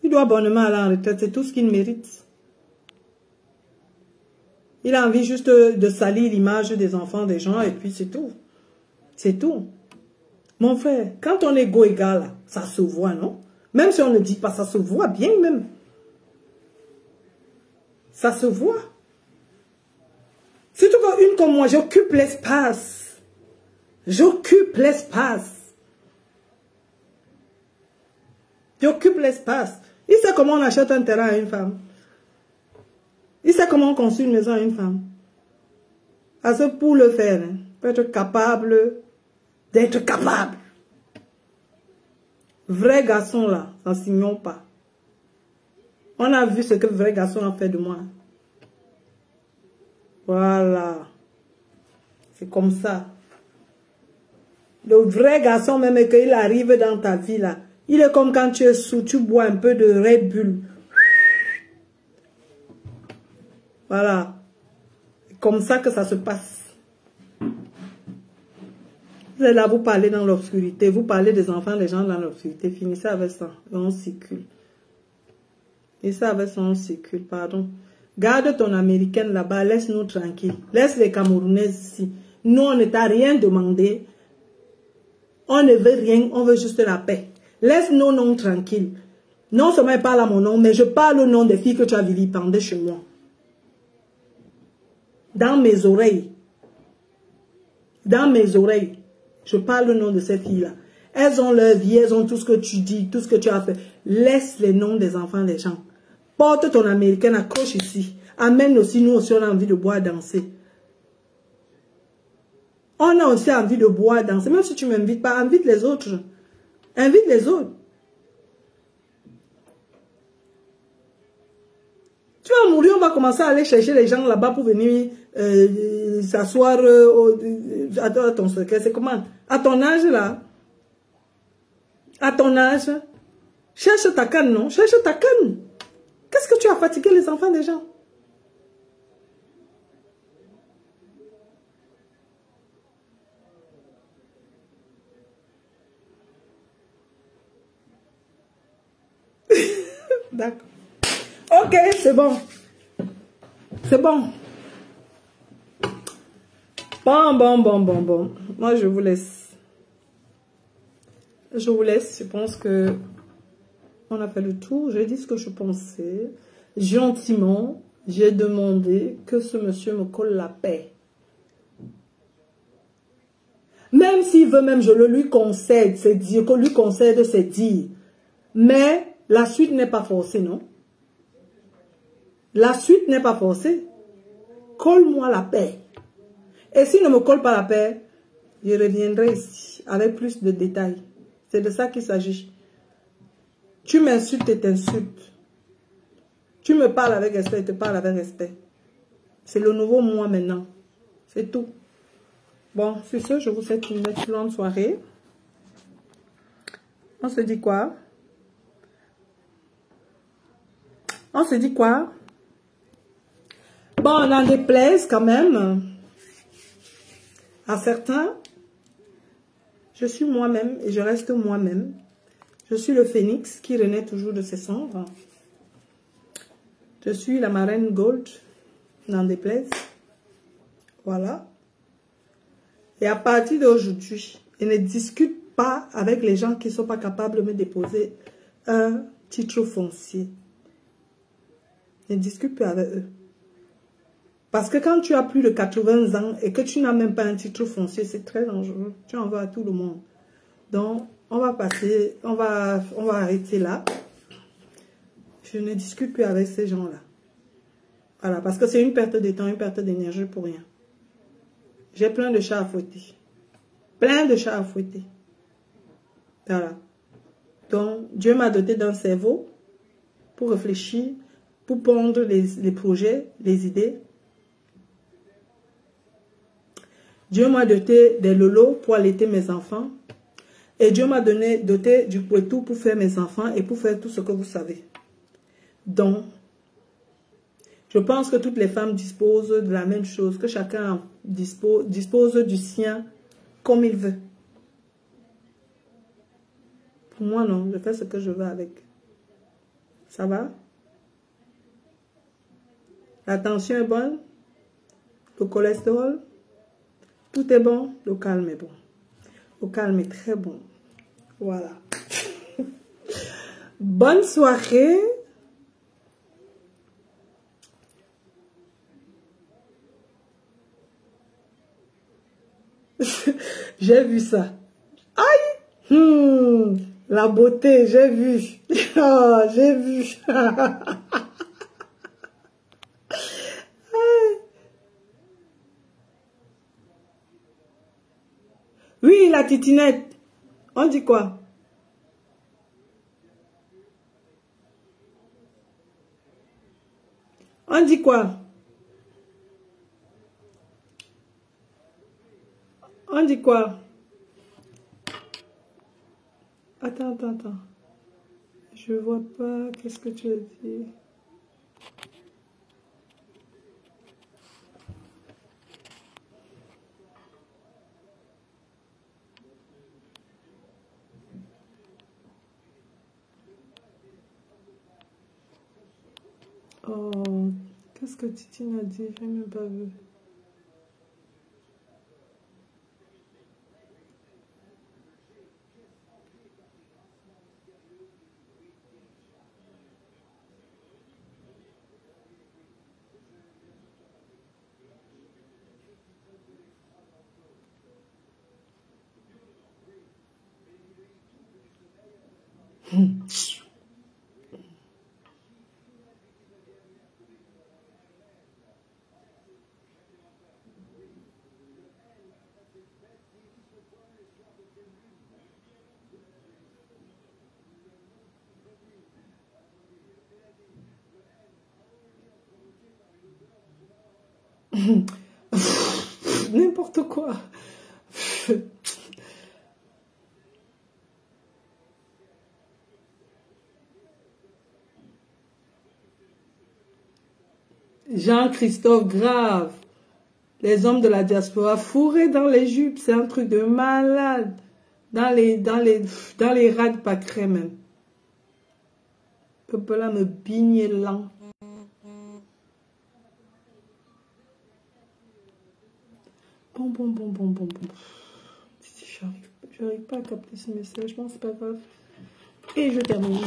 Il doit bonnement aller en retraite. C'est tout ce qu'il mérite. Il a envie juste de salir l'image des enfants des gens et puis c'est tout. C'est tout. Mon frère, quand on est go égal, ça se voit, non? Même si on ne dit pas, ça se voit bien même. Ça se voit. Surtout qu'une comme moi, j'occupe l'espace. J'occupe l'espace. J'occupe l'espace. Il sait comment on achète un terrain à une femme. Il sait comment on construit une maison à une femme. Parce que pour le faire, il faut être capable d'être capable. Vrai garçon là, ça ne s'ignore pas. On a vu ce que le vrai garçon a fait de moi. Voilà. C'est comme ça. Le vrai garçon, même qu'il arrive dans ta vie là, il est comme quand tu es sous, tu bois un peu de Red Bull. Voilà. C'est comme ça que ça se passe. Vous êtes là, vous parlez dans l'obscurité, vous parlez des enfants, des gens dans l'obscurité. Finissez avec ça. On circule. Et ça avec ça, on circule, pardon. Garde ton américaine là-bas, laisse-nous tranquilles. Laisse les Camerounaises ici. Nous, on ne t'a rien demandé. On ne veut rien, on veut juste la paix. Laisse nos noms tranquilles. Non seulement je parle à mon nom, mais je parle au nom des filles que tu as vilipendées chez moi. Dans mes oreilles. Dans mes oreilles. Je parle au nom de ces filles-là. Elles ont leur vie, elles ont tout ce que tu dis, tout ce que tu as fait. Laisse les noms des enfants des gens. Porte ton américaine, accroche ici. Amène aussi, nous aussi, on a envie de boire, danser. On a aussi envie de boire, danser. Même si tu ne m'invites pas, invite les autres. Invite les autres. Tu vas mourir, on va commencer à aller chercher les gens là-bas pour venir s'asseoir à ton secret. C'est comment? À ton âge là. À ton âge. Cherche ta canne, non? Cherche ta canne. Qu'est-ce que tu as fatigué les enfants des gens? D'accord. Ok, c'est bon. C'est bon. Bon. Moi, je vous laisse. Je vous laisse. Je pense que on a fait le tour. J'ai dit ce que je pensais. Gentiment, j'ai demandé que ce monsieur me colle la paix. Même s'il veut, même je le lui concède, c'est dire, qu'on lui concède, c'est dire. Mais la suite n'est pas forcée, non? La suite n'est pas forcée. Colle-moi la paix. Et s'il ne me colle pas la paix, je reviendrai ici avec plus de détails. C'est de ça qu'il s'agit. Tu m'insultes et t'insultes. Tu me parles avec respect et te parles avec respect. C'est le nouveau moi maintenant. C'est tout. Bon, sur ce, je vous souhaite une excellente soirée. On se dit quoi? On se dit quoi? Bon, on en déplaise quand même à certains. Je suis moi-même et je reste moi-même. Je suis le phénix qui renaît toujours de ses cendres. Je suis la marraine Gold, n'en déplaise. Voilà. Et à partir d'aujourd'hui, je ne discute pas avec les gens qui ne sont pas capables de me déposer un titre foncier. Je ne discute plus avec eux. Parce que quand tu as plus de 80 ans et que tu n'as même pas un titre foncier, c'est très dangereux. Tu en veux à tout le monde. Donc, on va passer, on va arrêter là. Je ne discute plus avec ces gens-là. Voilà, parce que c'est une perte de temps, une perte d'énergie pour rien. J'ai plein de chats à fouetter. Plein de chats à fouetter. Voilà. Donc, Dieu m'a doté d'un cerveau pour réfléchir, pour pondre les projets, les idées. Dieu m'a doté des lolos pour allaiter mes enfants. Et Dieu m'a doté du pouetou pour faire mes enfants et pour faire tout ce que vous savez. Donc, je pense que toutes les femmes disposent de la même chose, que chacun dispose du sien comme il veut. Pour moi, non, je fais ce que je veux avec. Ça va? La tension est bonne? Le cholestérol? Tout est bon? Le calme est bon. Le calme est très bon. Voilà. Bonne soirée. J'ai vu ça. Aïe! La beauté, j'ai vu. Oh, j'ai vu. Oui, la titinette. On dit quoi? On dit quoi? On dit quoi? Attends. Je vois pas. Qu'est-ce que tu as dit? Oh, qu'est-ce que Titine a dit? Je n'ai même pas vu. N'importe quoi. Jean-Christophe Grave. Les hommes de la diaspora fourrés dans les jupes, c'est un truc de malade. Dans les rades pas crème même. Peuple là me bigne lent. Bon. J'arrive pas à capter ce message, bon c'est pas grave. Et je termine.